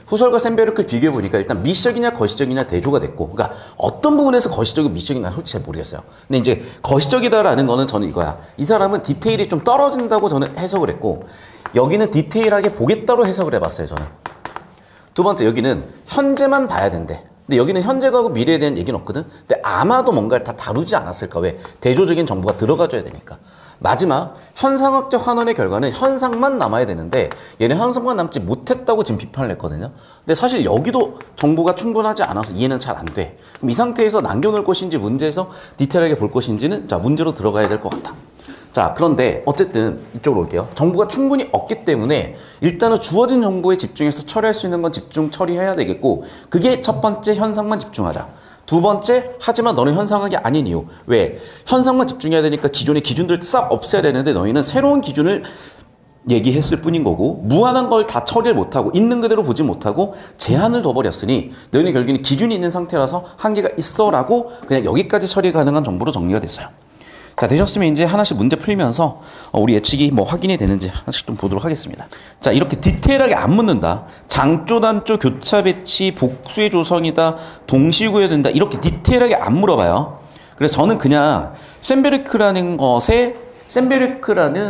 Speaker 1: 후설과 샌베르크를 비교해보니까 일단 미적이냐 거시적이냐 대조가 됐고 그러니까 어떤 부분에서 거시적이고 미적이냐 솔직히 잘 모르겠어요. 근데 이제 거시적이다라는 거는 저는 이거야. 이 사람은 디테일이 좀 떨어진다고 저는 해석을 했고 여기는 디테일하게 보겠다로 해석을 해봤어요. 저는. 두 번째 여기는 현재만 봐야 된대. 근데 여기는 현재가 미래에 대한 얘기는 없거든. 근데 아마도 뭔가를 다 다루지 않았을까. 왜? 대조적인 정보가 들어가줘야 되니까. 마지막 현상학적 환원의 결과는 현상만 남아야 되는데 얘는 현상만 남지 못했다고 지금 비판을 했거든요. 근데 사실 여기도 정보가 충분하지 않아서 이해는 잘 안 돼. 그럼 이 상태에서 남겨놓을 것인지 문제에서 디테일하게 볼 것인지는 자 문제로 들어가야 될 것 같다. 자, 그런데 어쨌든 이쪽으로 올게요. 정보가 충분히 없기 때문에 일단은 주어진 정보에 집중해서 처리할 수 있는 건 집중 처리해야 되겠고, 그게 첫 번째 현상만 집중하자. 두 번째, 하지만 너는 현상학이 아닌 이유. 왜? 현상만 집중해야 되니까 기존의 기준들 싹 없애야 되는데 너희는 새로운 기준을 얘기했을 뿐인 거고, 무한한 걸 다 처리를 못하고 있는 그대로 보지 못하고 제한을 둬버렸으니 너희는 결국에는 기준이 있는 상태라서 한계가 있어라고 그냥 여기까지 처리 가능한 정보로 정리가 됐어요. 자, 되셨으면 이제 하나씩 문제 풀면서 우리 예측이 뭐 확인이 되는지 하나씩 좀 보도록 하겠습니다. 자, 이렇게 디테일하게 안 묻는다. 장조, 단조, 교차 배치, 복수의 조성이다, 동시구해야 된다. 이렇게 디테일하게 안 물어봐요. 그래서 저는 그냥 쇤베르크라는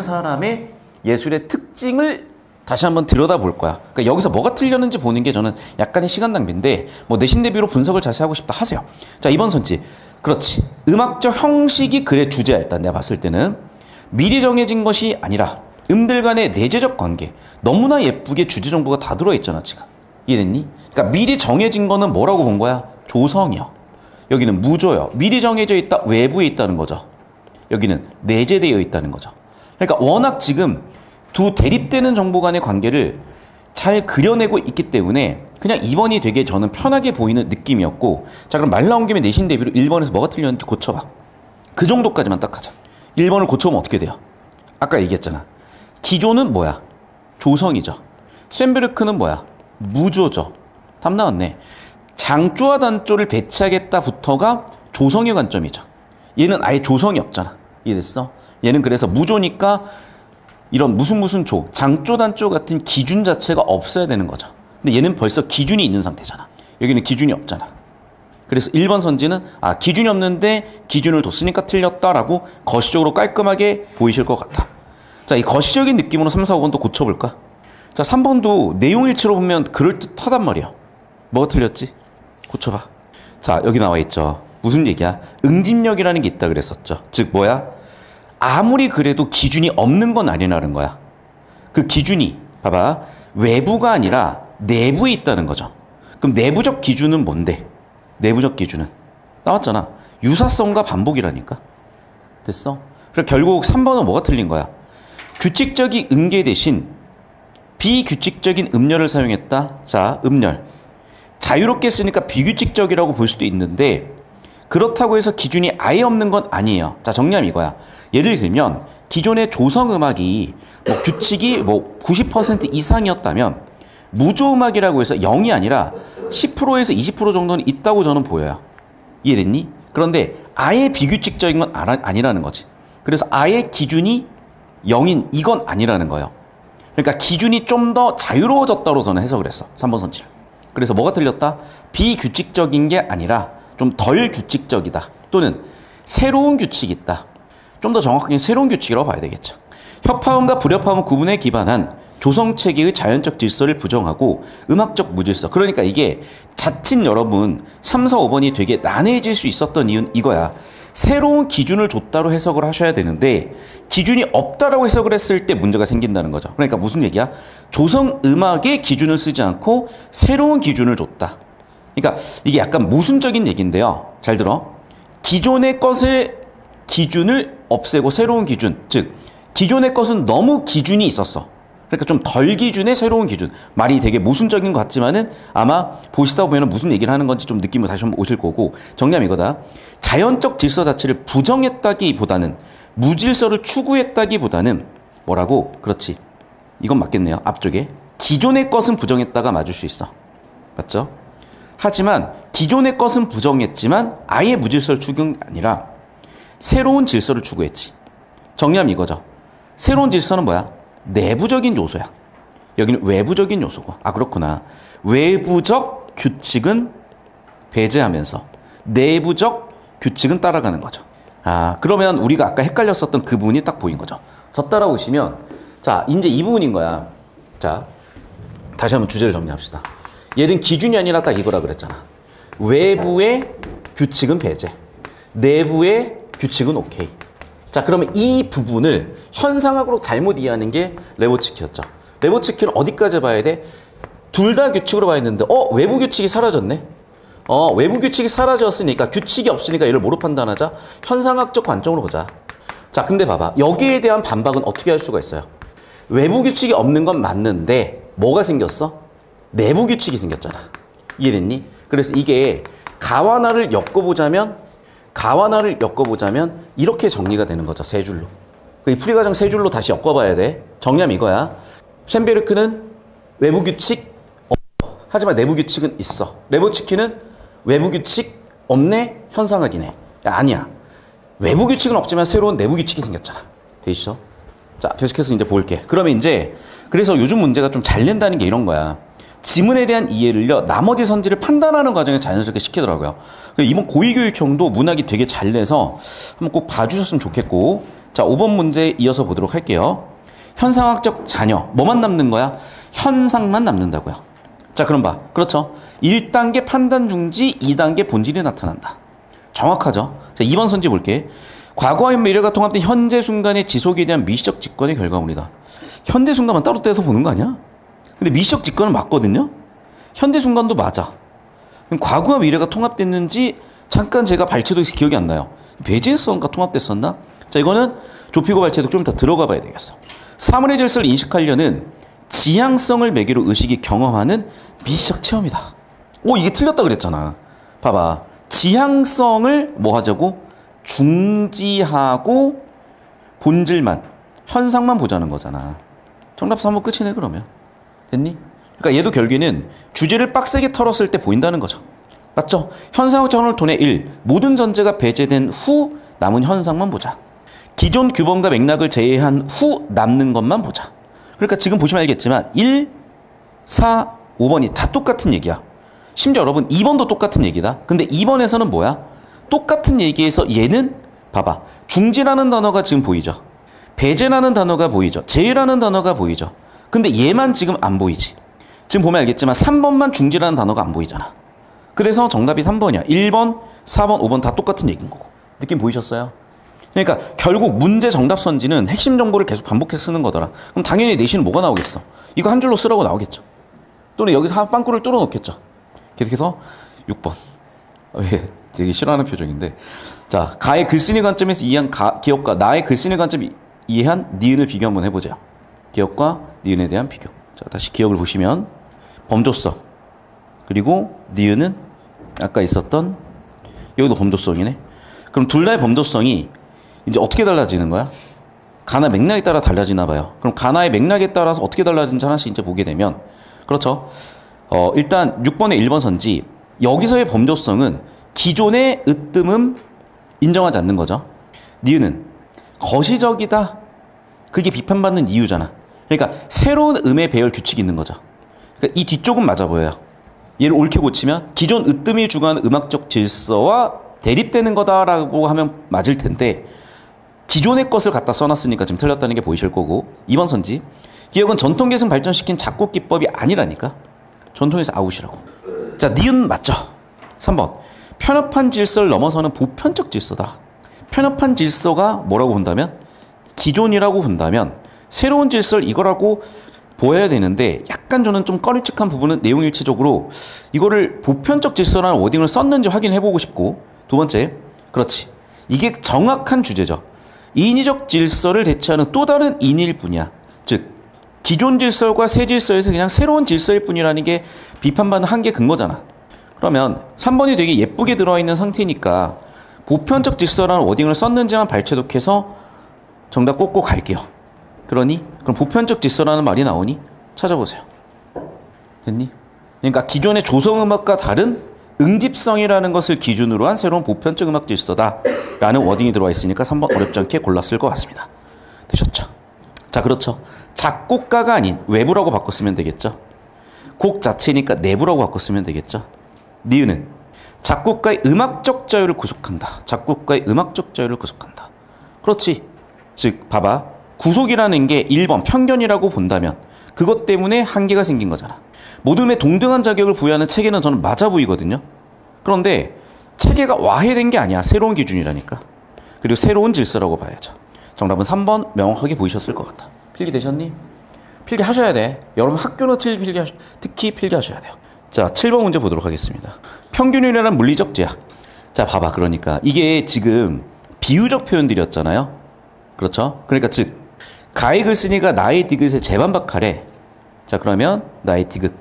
Speaker 1: 사람의 예술의 특징을 다시 한번 들여다볼 거야. 그러니까 여기서 뭐가 틀렸는지 보는 게 저는 약간의 시간 낭비인데, 뭐 내신 대비로 분석을 자세히 하고 싶다 하세요. 자, 2번 선지. 그렇지. 음악적 형식이 글의 주제야. 일단 내가 봤을 때는 미리 정해진 것이 아니라 음들 간의 내재적 관계. 너무나 예쁘게 주제 정보가 다 들어있잖아 지금. 이해됐니? 그러니까 미리 정해진 거는 뭐라고 본 거야? 조성이요. 여기는 무조요. 미리 정해져 있다. 외부에 있다는 거죠. 여기는 내재되어 있다는 거죠. 그러니까 워낙 지금 두 대립되는 정보 간의 관계를 잘 그려내고 있기 때문에 그냥 2번이 되게 저는 편하게 보이는 느낌이었고, 자, 그럼 말 나온 김에 내신 대비로 1번에서 뭐가 틀렸는지 고쳐봐. 그 정도까지만 딱 하자. 1번을 고쳐보면 어떻게 돼요? 아까 얘기했잖아. 기조는 뭐야? 조성이죠. 쇤베르크는 뭐야? 무조죠. 답 나왔네. 장조와 단조를 배치하겠다부터가 조성의 관점이죠. 얘는 아예 조성이 없잖아. 이해됐어? 얘는 그래서 무조니까 이런 무슨 조, 장조, 단조 같은 기준 자체가 없어야 되는 거죠. 근데 얘는 벌써 기준이 있는 상태잖아. 여기는 기준이 없잖아. 그래서 1번 선지는 기준이 없는데 기준을 뒀으니까 틀렸다라고 거시적으로 깔끔하게 보이실 것 같아. 자, 이 거시적인 느낌으로 3, 4, 5번도 고쳐볼까? 자, 3번도 내용일치로 보면 그럴듯하단 말이야. 뭐가 틀렸지? 고쳐봐. 자, 여기 나와 있죠. 무슨 얘기야? 응집력이라는 게 있다 그랬었죠. 즉 뭐야? 아무리 그래도 기준이 없는 건 아니라는 거야. 그 기준이 봐봐. 외부가 아니라 내부에 있다는 거죠. 그럼 내부적 기준은 뭔데? 내부적 기준은 나왔잖아. 유사성과 반복이라니까. 됐어? 그럼 결국 3번은 뭐가 틀린 거야? 규칙적인 음계 대신 비규칙적인 음열을 사용했다. 자, 음열. 자유롭게 쓰니까 비규칙적이라고 볼 수도 있는데, 그렇다고 해서 기준이 아예 없는 건 아니에요. 자, 정리하면 이거야. 예를 들면 기존의 조성음악이 규칙이 90% 이상이었다면 무조음악이라고 해서 0이 아니라 10%에서 20% 정도는 있다고 저는 보여요. 이해됐니? 그런데 아예 비규칙적인 건 아니라는 거지. 그래서 아예 기준이 0인 이건 아니라는 거예요. 그러니까 기준이 좀 더 자유로워졌다고 저는 해석을 했어. 3번 선지를. 그래서 뭐가 틀렸다? 비규칙적인 게 아니라 좀 덜 규칙적이다. 또는 새로운 규칙이 있다. 좀 더 정확하게 새로운 규칙이라고 봐야 되겠죠. 협화음과 불협화음 구분에 기반한 조성체계의 자연적 질서를 부정하고 음악적 무질서. 그러니까 이게 자칫 여러분 3, 4, 5번이 되게 난해해질 수 있었던 이유는 이거야. 새로운 기준을 줬다로 해석을 하셔야 되는데 기준이 없다라고 해석을 했을 때 문제가 생긴다는 거죠. 그러니까 무슨 얘기야? 조성음악의 기준을 쓰지 않고 새로운 기준을 줬다. 그러니까 이게 약간 모순적인 얘기인데요. 잘 들어. 기존의 것의 기준을 없애고 새로운 기준. 즉 기존의 것은 너무 기준이 있었어. 그러니까 좀 덜 기준의 새로운 기준. 말이 되게 모순적인 것 같지만은 아마 보시다 보면 무슨 얘기를 하는 건지 좀 느낌으로 다시 한번 오실 거고, 정리하면 이거다. 자연적 질서 자체를 부정했다기보다는 무질서를 추구했다기보다는 뭐라고? 그렇지. 이건 맞겠네요. 앞쪽에. 기존의 것은 부정했다가 맞을 수 있어. 맞죠? 하지만 기존의 것은 부정했지만 아예 무질서를 추구한 게 아니라 새로운 질서를 추구했지. 정리하면 이거죠. 새로운 질서는 뭐야? 내부적인 요소야. 여기는 외부적인 요소고. 그렇구나. 외부적 규칙은 배제하면서 내부적 규칙은 따라가는 거죠. 그러면 우리가 아까 헷갈렸었던 그 부분이 딱 보인 거죠. 저 따라오시면, 자, 이제 이 부분인 거야. 자, 다시 한번 주제를 정리합시다. 얘는 기준이 아니라 딱 이거라 그랬잖아. 외부의 규칙은 배제, 내부의 규칙은 오케이. 자, 그러면 이 부분을 현상학으로 잘못 이해하는 게 레보츠키였죠. 레보츠키는 어디까지 봐야 돼? 둘 다 규칙으로 봐야 했는데 외부 규칙이 사라졌네. 외부 규칙이 사라졌으니까 규칙이 없으니까 얘를 뭐로 판단하자? 현상학적 관점으로 보자. 자, 근데 봐봐. 여기에 대한 반박은 어떻게 할 수가 있어요? 외부 규칙이 없는 건 맞는데 뭐가 생겼어? 내부 규칙이 생겼잖아. 이해됐니? 그래서 이게 가와나를 엮어보자면 이렇게 정리가 되는 거죠. 세 줄로. 이 풀이과정 세 줄로 다시 엮어봐야 돼. 정리하면 이거야. 쇤베르크는 외부 규칙 없어. 하지만 내부 규칙은 있어. 레보츠키는 외부 규칙 없네? 현상학이네. 야, 아니야. 외부 규칙은 없지만 새로운 내부 규칙이 생겼잖아. 돼 있어? 자, 계속해서 이제 볼게. 그러면 이제 그래서 요즘 문제가 좀 잘 낸다는 게 이런 거야. 지문에 대한 이해를요, 나머지 선지를 판단하는 과정에 자연스럽게 시키더라고요. 이번 고위교육청도 문학이 되게 잘 내서 한번 꼭 봐주셨으면 좋겠고. 자, 5번 문제 이어서 보도록 할게요. 현상학적 잔여. 뭐만 남는 거야? 현상만 남는다고요. 자, 그럼 봐. 그렇죠. 1단계 판단 중지, 2단계 본질이 나타난다. 정확하죠? 자, 2번 선지 볼게. 과거와 미래가 통합된 현재 순간의 지속에 대한 미시적 직관의 결과물이다. 현재 순간만 따로 떼서 보는 거 아니야? 근데 미시적 직관은 맞거든요? 현재 순간도 맞아. 그럼 과거와 미래가 통합됐는지 잠깐 제가 발췌도에서 기억이 안 나요. 배제했었는가 통합됐었나? 자, 이거는 좁히고 발췌도 좀 더 들어가 봐야 되겠어. 사물의 질서를 인식하려는 지향성을 매개로 의식이 경험하는 미시적 체험이다. 오, 이게 틀렸다 그랬잖아. 봐봐. 지향성을 뭐 하자고? 중지하고 본질만, 현상만 보자는 거잖아. 정답 3번 끝이네 그러면. 됐니? 그러니까 얘도 결국에는 주제를 빡세게 털었을 때 보인다는 거죠. 맞죠? 현상학 전원을 통해 1. 모든 전제가 배제된 후 남은 현상만 보자. 기존 규범과 맥락을 제외한 후 남는 것만 보자. 그러니까 지금 보시면 알겠지만 1, 4, 5번이 다 똑같은 얘기야. 심지어 여러분 2번도 똑같은 얘기다. 근데 2번에서는 뭐야? 똑같은 얘기에서 얘는 봐봐. 중지라는 단어가 지금 보이죠. 배제라는 단어가 보이죠. 제외라는 단어가 보이죠. 근데 얘만 지금 안 보이지. 지금 보면 알겠지만 3번만 중지라는 단어가 안 보이잖아. 그래서 정답이 3번이야. 1번, 4번, 5번 다 똑같은 얘기인 거고. 느낌 보이셨어요? 그러니까 결국 문제 정답 선지는 핵심 정보를 계속 반복해서 쓰는 거더라. 그럼 당연히 내신은 뭐가 나오겠어? 이거 한 줄로 쓰라고 나오겠죠. 또는 여기서 빵꾸를 뚫어 놓겠죠. 계속해서 6번. 왜 되게 싫어하는 표정인데. 자, 가의 글쓴이 관점에서 이해한 기억과 나의 글쓴이 관점 이해한 니은을 비교 한번 해보자. 기억과 니은에 대한 비교. 자, 다시 기억을 보시면 범조성. 그리고 니은은 아까 있었던 여기도 범조성이네. 그럼 둘 다의 범조성이 이제 어떻게 달라지는 거야? 가나 맥락에 따라 달라지나 봐요. 그럼 가나의 맥락에 따라서 어떻게 달라지는지 하나씩 이제 보게 되면 그렇죠. 일단 6번의 1번 선지 여기서의 범조성은 기존의 으뜸음 인정하지 않는 거죠. 니은은 거시적이다. 그게 비판받는 이유잖아. 그러니까 새로운 음의 배열 규칙이 있는 거죠. 그러니까 이 뒤쪽은 맞아 보여요. 얘를 옳게 고치면 기존 으뜸이 주관하는 음악적 질서와 대립되는 거다라고 하면 맞을 텐데 기존의 것을 갖다 써놨으니까 지금 틀렸다는 게 보이실 거고 2번 선지 기억은 전통 계승 발전시킨 작곡 기법이 아니라니까. 전통에서 아웃이라고. 자, 니은 맞죠? 3번. 편협한 질서를 넘어서는 보편적 질서다. 편협한 질서가 뭐라고 본다면? 기존이라고 본다면 새로운 질서를 이거라고 보여야 되는데 약간 저는 좀 꺼림칙한 부분은 내용 일치적으로 이거를 보편적 질서라는 워딩을 썼는지 확인해보고 싶고 두 번째, 그렇지. 이게 정확한 주제죠. 인위적 질서를 대체하는 또 다른 인일 뿐이야. 즉 기존 질서과 새 질서에서 그냥 새로운 질서일 뿐이라는 게 비판받는 한계 근거잖아. 그러면 3번이 되게 예쁘게 들어있는 상태니까 보편적 질서라는 워딩을 썼는지만 발췌독해서 정답 꼭꼭 갈게요. 그러니? 그럼 보편적 질서라는 말이 나오니? 찾아보세요. 됐니? 그러니까 기존의 조성음악과 다른 응집성이라는 것을 기준으로 한 새로운 보편적 음악 질서다 라는 워딩이 들어와 있으니까 3번 어렵지 않게 골랐을 것 같습니다. 되셨죠? 자, 그렇죠. 작곡가가 아닌 외부라고 바꿨으면 되겠죠. 곡 자체니까 내부라고 바꿨으면 되겠죠. 니은은 작곡가의 음악적 자유를 구속한다. 작곡가의 음악적 자유를 구속한다. 그렇지. 즉 봐봐. 구속이라는 게 1번 편견이라고 본다면 그것 때문에 한계가 생긴 거잖아. 모둠에 동등한 자격을 부여하는 체계는 저는 맞아 보이거든요. 그런데 체계가 와해된 게 아니야. 새로운 기준이라니까. 그리고 새로운 질서라고 봐야죠. 정답은 3번 명확하게 보이셨을 것 같아. 필기 되셨니? 필기 하셔야 돼. 여러분 학교는 특히 필기 하셔야 돼요. 자, 7번 문제 보도록 하겠습니다. 평균이라는 물리적 제약. 자, 봐봐. 그러니까 이게 지금 비유적 표현들이었잖아요. 그렇죠? 그러니까 즉 가의 글쓴이가 나의 디귿에 재반박하래. 자 그러면 나의 디귿.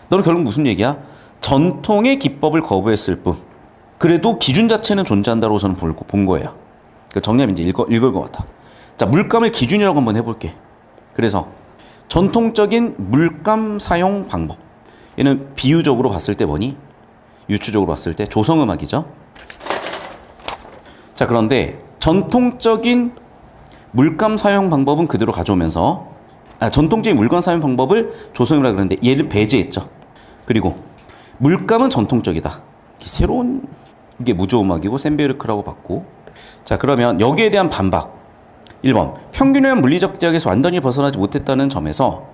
Speaker 1: 너는 결국 무슨 얘기야? 전통의 기법을 거부했을 뿐 그래도 기준 자체는 존재한다고 저는 본 거예요. 정리하면 이제 읽을 것 같아. 자 물감을 기준이라고 한번 해볼게. 그래서 전통적인 물감 사용 방법. 얘는 비유적으로 봤을 때 뭐니? 유추적으로 봤을 때 조성음악이죠. 자 그런데 전통적인 물감 사용 방법은 그대로 가져오면서 전통적인 물감 사용 방법을 조성음이라 그러는데 얘를 배제했죠. 그리고 물감은 전통적이다. 새로운 이게 무조음악이고 샌베르크라고 봤고. 자 그러면 여기에 대한 반박. 1번 평균형 물리적 제약에서 완전히 벗어나지 못했다는 점에서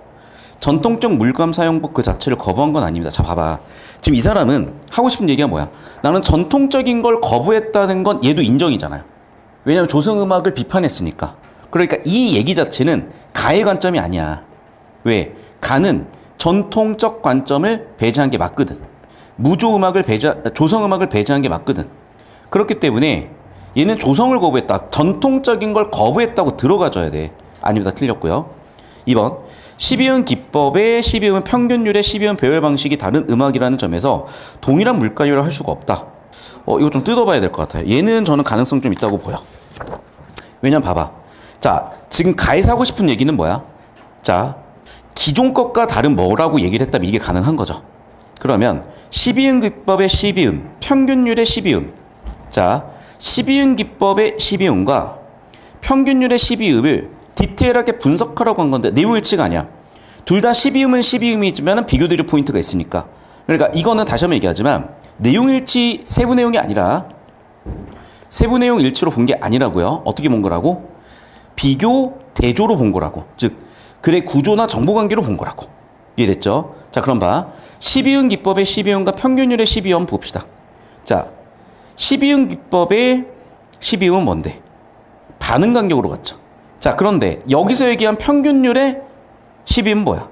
Speaker 1: 전통적 물감 사용법 그 자체를 거부한 건 아닙니다. 자 봐봐. 지금 이 사람은 하고 싶은 얘기가 뭐야? 나는 전통적인 걸 거부했다는 건 얘도 인정이잖아요. 왜냐하면 조성음악을 비판했으니까. 그러니까 이 얘기 자체는 가의 관점이 아니야. 왜? 가는 전통적 관점을 배제한 게 맞거든. 조성음악을 배제한 게 맞거든. 그렇기 때문에 얘는 조성을 거부했다. 전통적인 걸 거부했다고 들어가줘야 돼. 아닙니다. 틀렸고요. 2번 12음 기법의 12음은 평균율의 12음 배열 방식이 다른 음악이라는 점에서 동일한 물감이라 할 수가 없다. 이거 좀 뜯어봐야 될 것 같아요. 얘는 저는 가능성 좀 있다고 보여. 왜냐면 봐봐. 자 지금 가에서 하고 싶은 얘기는 뭐야? 자 기존 것과 다른 뭐라고 얘기를 했다면 이게 가능한 거죠. 그러면 12음 기법의 12음, 평균율의 12음. 자 12음 기법의 12음과 평균율의 12음을 디테일하게 분석하라고 한 건데 내용 일치가 아니야. 둘 다 12음은 12음이지만 비교드릴 포인트가 있으니까. 그러니까 이거는 다시 한번 얘기하지만 내용 일치 세부 내용이 아니라 세부 내용 일치로 본 게 아니라고요. 어떻게 본 거라고? 비교 대조로 본 거라고. 즉 글의 구조나 정보 관계로 본 거라고. 이해됐죠? 자 그럼 봐. 12음 기법의 12음과 평균율의 12음 봅시다. 자 12음 기법의 12음은 뭔데? 반응 간격으로 갔죠. 자 그런데 여기서 얘기한 평균율의 12음은 뭐야?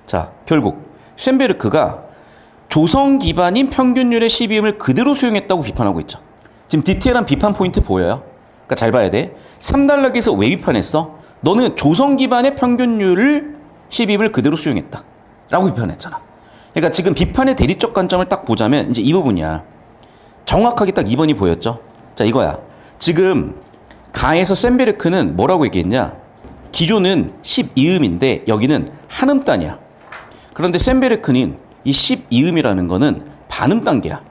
Speaker 1: 자 결국 쇤베르크가 조성 기반인 평균율의 12음을 그대로 수용했다고 비판하고 있죠. 지금 디테일한 비판 포인트 보여요? 그러니까 잘 봐야 돼. 3단락에서 왜 비판했어? 너는 조성 기반의 평균율을 12음을 그대로 수용했다 라고 비판했잖아. 그러니까 지금 비판의 대리적 관점을 딱 보자면 이제 이 부분이야. 정확하게 딱 2번이 보였죠. 자 이거야. 지금 가에서 쇤베르크는 뭐라고 얘기했냐? 기존은 12음인데 여기는 한음 단이야. 그런데 쇤베르크는 이 12음이라는 거는 반음 단계야.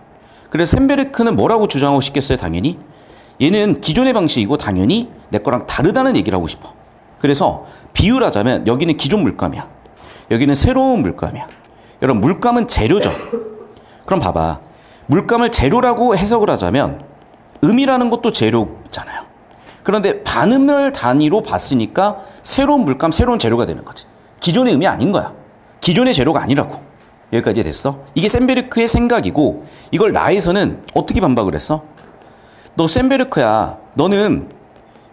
Speaker 1: 그래서 쇤베르크는 뭐라고 주장하고 싶겠어요? 당연히 얘는 기존의 방식이고 당연히 내 거랑 다르다는 얘기를 하고 싶어. 그래서 비유를 하자면 여기는 기존 물감이야. 여기는 새로운 물감이야. 여러분 물감은 재료죠. 그럼 봐봐. 물감을 재료라고 해석을 하자면 음이라는 것도 재료잖아요. 그런데 반음을 단위로 봤으니까 새로운 물감, 새로운 재료가 되는 거지. 기존의 음이 아닌 거야. 기존의 재료가 아니라고. 여기까지 됐어? 이게 쇤베르크의 생각이고 이걸 나에서는 어떻게 반박을 했어? 너 쇤베르크야. 너는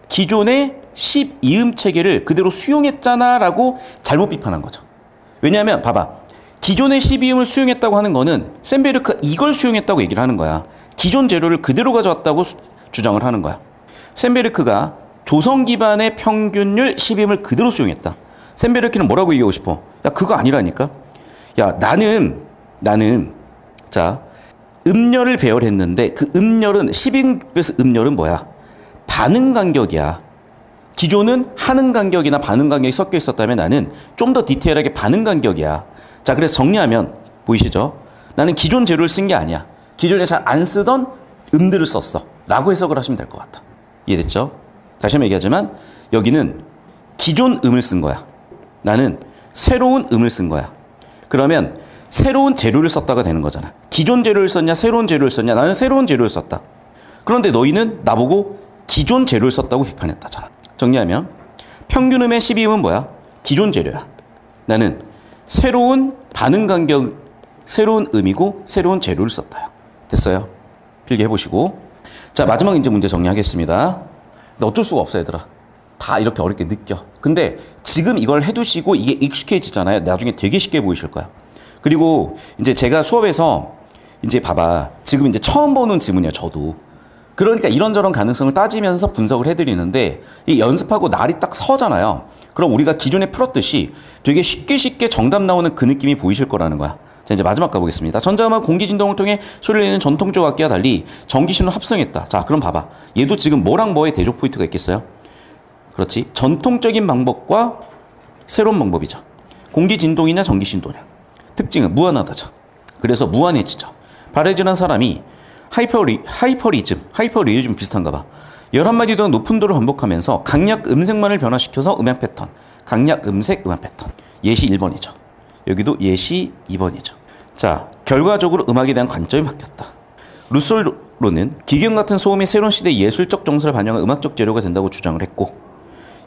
Speaker 1: 기존의 12음 체계를 그대로 수용했잖아 라고 잘못 비판한 거죠. 왜냐하면 봐봐. 기존의 12음을 수용했다고 하는 거는 쇤베르크가 이걸 수용했다고 얘기를 하는 거야. 기존 재료를 그대로 가져왔다고 주장을 하는 거야. 쇤베르크가 조성 기반의 평균율 12음을 그대로 수용했다. 쇤베르크는 뭐라고 얘기하고 싶어? 야 그거 아니라니까. 야 나는 자 음열을 배열했는데 그 음열은 12음에서 음열은 뭐야? 반응 간격이야. 기존은 한음 간격이나 반응 간격이 섞여 있었다면 나는 좀 더 디테일하게 반응 간격이야. 자 그래서 정리하면 보이시죠? 나는 기존 재료를 쓴 게 아니야. 기존에 잘 안 쓰던 음들을 썼어 라고 해석을 하시면 될 것 같아. 이해됐죠? 다시 한번 얘기하지만 여기는 기존 음을 쓴 거야. 나는 새로운 음을 쓴 거야. 그러면 새로운 재료를 썼다가 되는 거잖아. 기존 재료를 썼냐 새로운 재료를 썼냐. 나는 새로운 재료를 썼다. 그런데 너희는 나보고 기존 재료를 썼다고 비판했다잖아. 정리하면 평균음의 12음은 뭐야? 기존 재료야. 나는 새로운 반응 간격, 새로운 음이고 새로운 재료를 썼다. 됐어요? 필기해보시고. 자 마지막 이제 문제 정리하겠습니다. 근데 어쩔 수가 없어 얘들아. 다 이렇게 어렵게 느껴. 근데 지금 이걸 해두시고 이게 익숙해지잖아요. 나중에 되게 쉽게 보이실 거야. 그리고 이제 제가 수업에서 이제 봐봐. 지금 이제 처음 보는 지문이야 저도. 그러니까 이런저런 가능성을 따지면서 분석을 해드리는데 이 연습하고 날이 딱 서잖아요. 그럼 우리가 기존에 풀었듯이 되게 쉽게 정답 나오는 그 느낌이 보이실 거라는 거야. 자, 이제 마지막 가보겠습니다. 전자음은 공기 진동을 통해 소리를 내는 전통적 악기와 달리 전기신호를 합성했다. 자, 그럼 봐봐. 얘도 지금 뭐랑 뭐의 대조 포인트가 있겠어요? 그렇지. 전통적인 방법과 새로운 방법이죠. 공기 진동이냐 전기 신도냐. 특징은 무한하다죠. 그래서 무한해지죠. 바레즈라는 사람이 하이퍼리즘 비슷한가 봐. 11마디 동안 높은 도를 반복하면서 강약 음색만을 변화시켜서 음향 패턴. 강약 음색 음향 패턴. 예시 1번이죠. 여기도 예시 2번이죠. 자, 결과적으로 음악에 대한 관점이 바뀌었다. 루솔로는 기계음 같은 소음이 새로운 시대의 예술적 정서를 반영한 음악적 재료가 된다고 주장을 했고,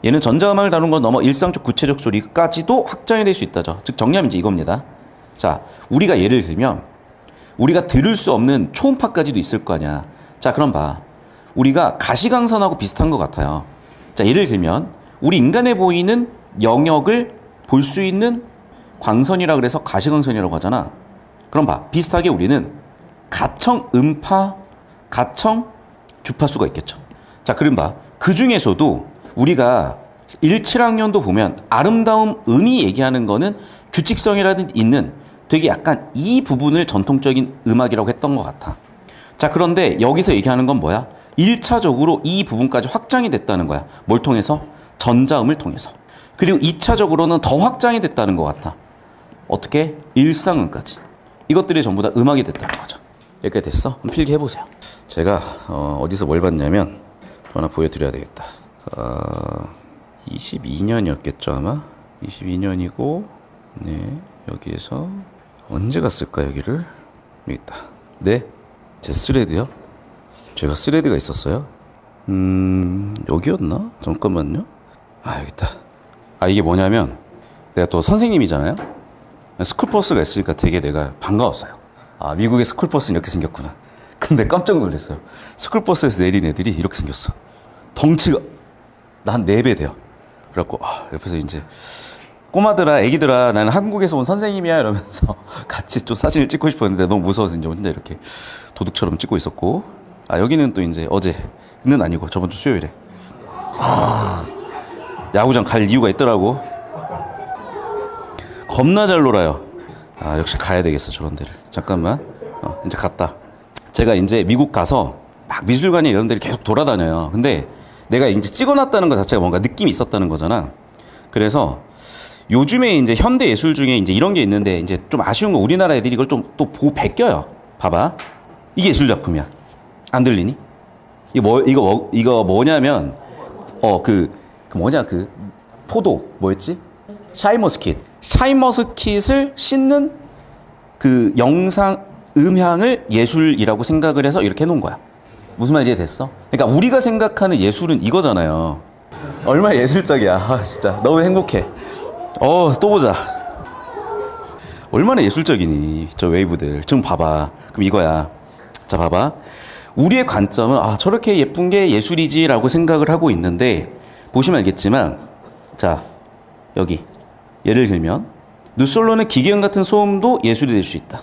Speaker 1: 얘는 전자음악을 다룬 건 넘어 일상적 구체적 소리까지도 확장이 될 수 있다죠. 즉 정리하면 이제 이겁니다. 자, 우리가 예를 들면 우리가 들을 수 없는 초음파까지도 있을 거 아니야. 자, 그럼 봐. 우리가 가시광선하고 비슷한 것 같아요. 자, 예를 들면 우리 인간에 보이는 영역을 볼 수 있는 광선이라 그래서 가시광선이라고 하잖아. 그럼 봐. 비슷하게 우리는 가청 음파, 가청 주파수가 있겠죠. 자, 그럼 봐. 그 중에서도 우리가 17학년도 보면 아름다운 음이 얘기하는 거는 규칙성이라든 있는 되게 약간 이 부분을 전통적인 음악이라고 했던 것 같아. 자, 그런데 여기서 얘기하는 건 뭐야? 1차적으로 이 부분까지 확장이 됐다는 거야. 뭘 통해서? 전자음을 통해서. 그리고 2차적으로는 더 확장이 됐다는 것 같아. 어떻게? 일상음까지. 이것들이 전부 다 음악이 됐다는 거죠. 여기까지 됐어? 한번 필기 해보세요. 제가 어디서 뭘 봤냐면 하나 보여드려야 되겠다. 22년이었겠죠 아마? 22년이고 네, 여기에서 언제 갔을까 여기를? 여기 있다. 네, 제 스레드요? 제가 스레드가 있었어요? 여기였나? 잠깐만요. 아, 여기 있다. 아, 이게 뭐냐면 내가 또 선생님이잖아요. 스쿨버스가 있으니까 되게 내가 반가웠어요. 아, 미국의 스쿨버스는 이렇게 생겼구나. 근데 깜짝 놀랐어요. 스쿨버스에서 내린 애들이 이렇게 생겼어. 덩치가 나 한 4배 돼요. 그래갖고 옆에서 이제 꼬마들아, 애기들아, 나는 한국에서 온 선생님이야 이러면서 같이 좀 사진을 찍고 싶었는데 너무 무서워서 이제 혼자 이렇게 도둑처럼 찍고 있었고, 아, 여기는 또 이제 어제는 아니고 저번 주 수요일에 야구장 갈 이유가 있더라고. 겁나 잘 놀아요. 아, 역시 가야 되겠어 저런 데를. 잠깐만. 이제 갔다. 제가 이제 미국 가서 막 미술관에 이런 데를 계속 돌아다녀요. 근데 내가 이제 찍어놨다는 것 자체가 뭔가 느낌이 있었다는 거잖아. 그래서 요즘에 이제 현대 예술 중에 이제 이런 게 있는데 이제 좀 아쉬운 건 우리나라 애들이 이걸 좀 또 보고 베껴요. 봐봐. 이게 예술 작품이야. 안 들리니? 이거 뭐냐면 그 뭐냐 그 포도 뭐였지? 샤인머스킷을 씻는 그 영상 음향을 예술이라고 생각을 해서 이렇게 해놓은 거야. 무슨 말인지 이해됐어? 그러니까 우리가 생각하는 예술은 이거잖아요. 얼마나 예술적이야. 아, 진짜 너무 행복해. 또 보자. 얼마나 예술적이니 저 웨이브들. 좀 봐봐. 그럼 이거야. 자, 봐봐. 우리의 관점은 저렇게 예쁜 게 예술이지라고 생각을 하고 있는데, 보시면 알겠지만, 자, 여기 예를 들면 누솔로는 기계음 같은 소음도 예술이 될 수 있다.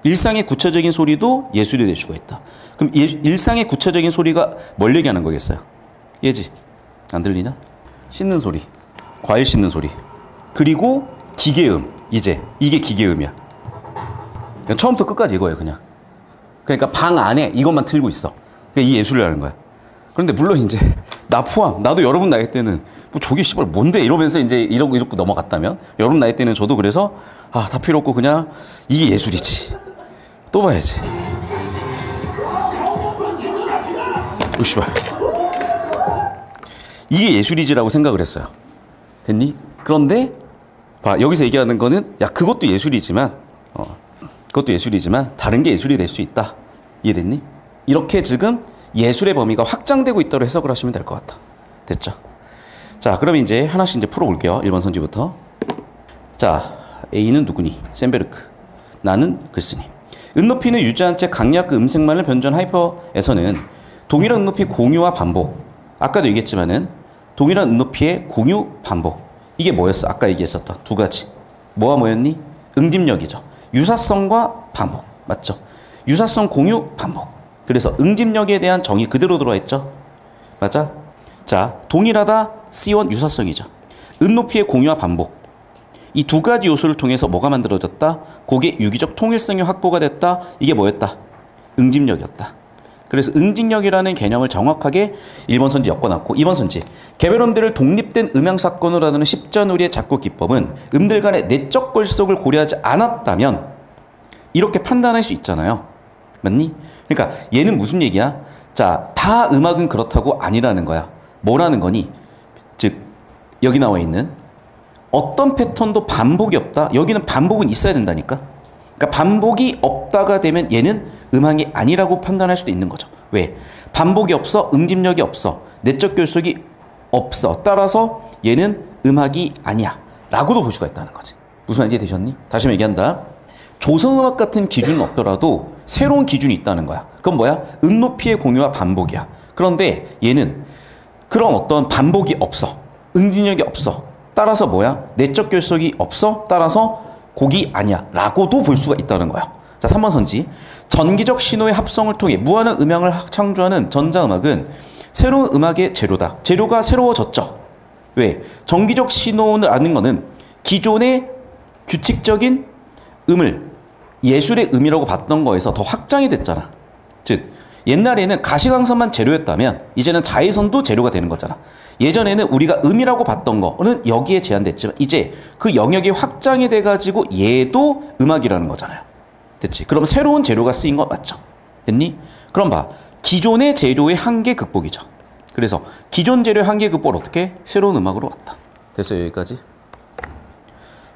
Speaker 1: 일상의 구체적인 소리도 예술이 될 수가 있다. 그럼 일상의 구체적인 소리가 뭘 얘기하는 거겠어요? 얘지. 안 들리냐? 씻는 소리, 과일 씻는 소리, 그리고 기계음. 이제 이게 기계음이야. 그냥 처음부터 끝까지 이거예요. 그러니까 방 안에 이것만 틀고 있어. 그러니까 이 예술이라는 거야. 그런데 물론 이제 나 포함, 나도 여러분 나이 때는 뭐 저게 씨발 뭔데 이러면서 이제 이러고 넘어갔다면, 여러분 나이 때는 저도 그래서 다 필요 없고 그냥 이게 예술이지. 또 봐야지. 오 씨발. 이게 예술이지라고 생각을 했어요. 됐니? 그런데 봐, 여기서 얘기하는 거는 그것도 예술이지만 다른 게 예술이 될 수 있다. 이해됐니? 이렇게 지금 예술의 범위가 확장되고 있다고 해석을 하시면 될 것 같아. 됐죠? 자, 그럼 이제 하나씩 이제 풀어볼게요. 1번 선지부터. 자, A는 누구니? 샌베르크. 나는 글쓰니. 음높이는 유지한 채 강약 음색만을 변조한 하이퍼에서는 동일한 음높이 공유와 반복. 아까도 얘기했지만은 동일한 음높이의 공유, 반복. 이게 뭐였어? 아까 얘기했었던 두 가지. 뭐와 뭐였니? 응집력이죠. 유사성과 반복. 맞죠? 유사성, 공유, 반복. 그래서 응집력에 대한 정의 그대로 들어와 있죠. 맞아? 자, 동일하다 C1 유사성이죠. 은높이의 공유와 반복. 이 두 가지 요소를 통해서 뭐가 만들어졌다? 곡의 유기적 통일성이 확보가 됐다. 이게 뭐였다? 응집력이었다. 그래서 응집력이라는 개념을 정확하게 1번 선지 엮어놨고 2번 선지. 개별 음들을 독립된 음향사건으로 다루는 십자놀이의 작곡 기법은 음들 간의 내적 결속을 고려하지 않았다면 이렇게 판단할 수 있잖아요. 맞니? 그러니까 얘는 무슨 얘기야? 자, 다 음악은 그렇다고 아니라는 거야. 뭐라는 거니? 즉 여기 나와 있는 어떤 패턴도 반복이 없다. 여기는 반복은 있어야 된다니까. 그러니까 반복이 없다가 되면 얘는 음악이 아니라고 판단할 수도 있는 거죠. 왜? 반복이 없어, 응집력이 없어, 내적 결속이 없어. 따라서 얘는 음악이 아니야 라고도 볼 수가 있다는 거지. 무슨 말인지 되셨니? 다시 한번 얘기한다. 조성음악 같은 기준은 없더라도 새로운 기준이 있다는 거야. 그건 뭐야? 음높이의 공유와 반복이야. 그런데 얘는 그런 어떤 반복이 없어, 응집력이 없어. 따라서 뭐야? 내적 결속이 없어. 따라서 곡이 아니야 라고도 볼 수가 있다는 거야. 자, 3번 선지. 전기적 신호의 합성을 통해 무한한 음향을 창조하는 전자음악은 새로운 음악의 재료다. 재료가 새로워졌죠. 왜? 전기적 신호를 아는 거는 기존의 규칙적인 음을 예술의 음이라고 봤던 거에서 더 확장이 됐잖아. 즉 옛날에는 가시광선만 재료였다면 이제는 자외선도 재료가 되는 거잖아. 예전에는 우리가 음이라고 봤던 거는 여기에 제한됐지만 이제 그 영역이 확장이 돼가지고 얘도 음악이라는 거잖아요. 됐지? 그럼 새로운 재료가 쓰인 거 맞죠? 됐니? 그럼 봐. 기존의 재료의 한계 극복이죠. 그래서 기존 재료의 한계 극복을 어떻게? 새로운 음악으로 왔다. 됐어요? 여기까지?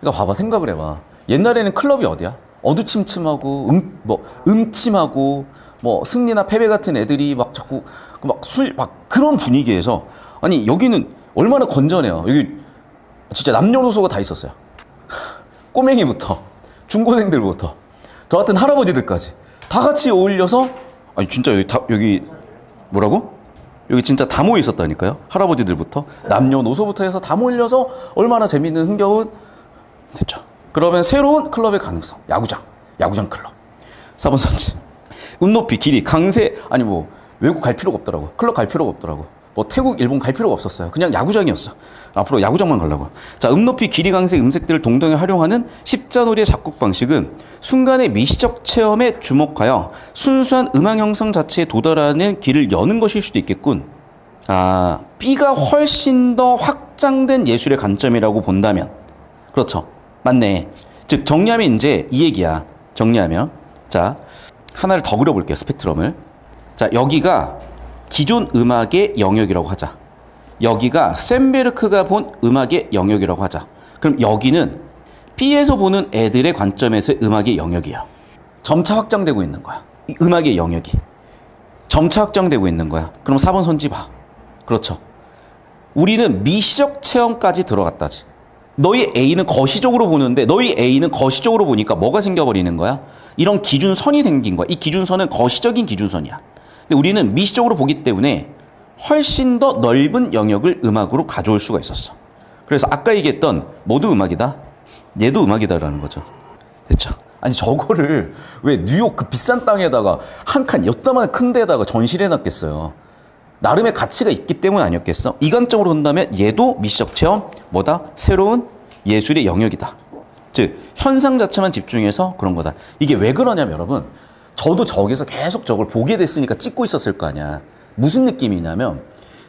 Speaker 1: 그러니까 봐봐. 생각을 해봐. 옛날에는 클럽이 어디야? 어두침침하고 음침하고 뭐 승리나 패배 같은 애들이 막 자꾸 막 술 막 그런 분위기에서 아니 여기는 얼마나 건전해요. 여기 진짜 남녀노소가 다 있었어요. 꼬맹이부터 중고생들부터 저 같은 할아버지들까지 다 같이 어울려서 아니 진짜 여기 뭐라고? 여기 진짜 다 모여 있었다니까요. 할아버지들부터 남녀노소부터 해서 다 몰려서 얼마나 재밌는 흥겨운 됐죠. 그러면 새로운 클럽의 가능성. 야구장 클럽. 4번 선지. 음높이, 길이, 강세. 아니 뭐 외국 갈 필요가 없더라고. 클럽 갈 필요가 없더라고. 뭐 태국, 일본 갈 필요가 없었어요. 그냥 야구장이었어. 앞으로 야구장만 가려고. 자, 음높이, 길이, 강세, 음색들을 동등히 활용하는 십자놀이의 작곡 방식은 순간의 미시적 체험에 주목하여 순수한 음악 형성 자체에 도달하는 길을 여는 것일 수도 있겠군. 아, B가 훨씬 더 확장된 예술의 관점이라고 본다면. 그렇죠. 맞네. 즉 정리하면 이제 이 얘기야. 정리하면 자 하나를 더 그려볼게요. 스펙트럼을. 자 여기가 기존 음악의 영역이라고 하자. 여기가 쇤베르크가 본 음악의 영역이라고 하자. 그럼 여기는 B에서 보는 애들의 관점에서의 음악의 영역이야. 점차 확장되고 있는 거야. 이 음악의 영역이 점차 확장되고 있는 거야. 그럼 4번 선지 봐. 그렇죠. 우리는 미시적 체험까지 들어갔다지. 너희 A는 거시적으로 보는데 너희 A는 거시적으로 보니까 뭐가 생겨버리는 거야? 이런 기준선이 생긴 거야. 이 기준선은 거시적인 기준선이야. 근데 우리는 미시적으로 보기 때문에 훨씬 더 넓은 영역을 음악으로 가져올 수가 있었어. 그래서 아까 얘기했던 모두 음악이다. 얘도 음악이다라는 거죠. 됐죠? 아니 저거를 왜 뉴욕 그 비싼 땅에다가 한 칸 여따만 큰 데다가 전시를 해놨겠어요. 나름의 가치가 있기 때문 아니었겠어? 이 관점으로 본다면 얘도 미시적 체험, 뭐다? 새로운 예술의 영역이다. 즉 현상 자체만 집중해서 그런 거다. 이게 왜 그러냐면 여러분 저도 저기서 계속 저걸 보게 됐으니까 찍고 있었을 거 아니야. 무슨 느낌이냐면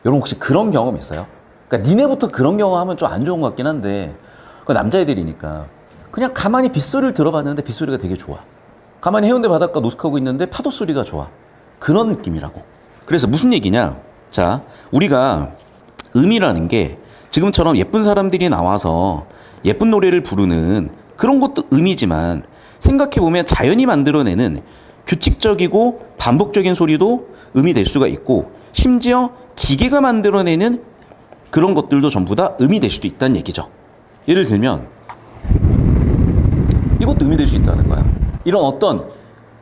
Speaker 1: 여러분 혹시 그런 경험 있어요? 그러니까 니네부터 그런 경험하면 좀 안 좋은 것 같긴 한데 그 남자애들이니까 그냥 가만히 빗소리를 들어봤는데 빗소리가 되게 좋아. 가만히 해운대 바닷가 노숙하고 있는데 파도 소리가 좋아. 그런 느낌이라고. 그래서 무슨 얘기냐? 자, 우리가 음이라는 게 지금처럼 예쁜 사람들이 나와서 예쁜 노래를 부르는 그런 것도 음이지만 생각해보면 자연이 만들어내는 규칙적이고 반복적인 소리도 음이 될 수가 있고 심지어 기계가 만들어내는 그런 것들도 전부 다 음이 될 수도 있다는 얘기죠. 예를 들면 이것도 음이 될 수 있다는 거야. 이런 어떤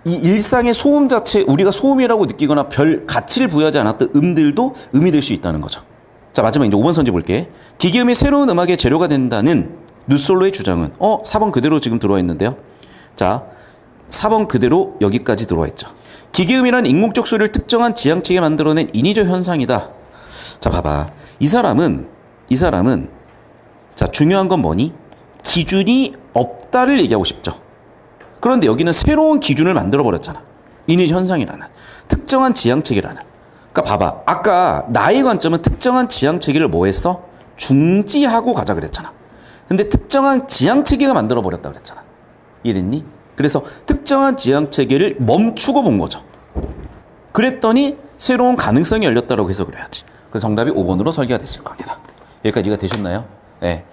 Speaker 1: 이 일상의 소음 자체 우리가 소음이라고 느끼거나 별 가치를 부여하지 않았던 음들도 음이 될 수 있다는 거죠. 자 마지막 이제 5번 선지 볼게. 기계음이 새로운 음악의 재료가 된다는 누솔로의 주장은 4번 그대로 지금 들어와 있는데요. 자 4번 그대로 여기까지 들어와 있죠. 기계음이란 인공적 소리를 특정한 지향책에 만들어낸 인위적 현상이다. 자, 봐봐. 이 사람은 자, 중요한 건 뭐니? 기준이 없다를 얘기하고 싶죠. 그런데 여기는 새로운 기준을 만들어 버렸잖아. 인위적 현상이라는 특정한 지향체계라는. 그러니까 봐봐. 아까 나의 관점은 특정한 지향체계를 뭐 했어? 중지하고 가자 그랬잖아. 근데 특정한 지향체계가 만들어 버렸다 그랬잖아. 이해됐니? 그래서 특정한 지향체계를 멈추고 본 거죠. 그랬더니 새로운 가능성이 열렸다고 해서 그래야지. 그래서 정답이 5번으로 설계가 됐을 겁니다. 여기까지 이해가 되셨나요? 네.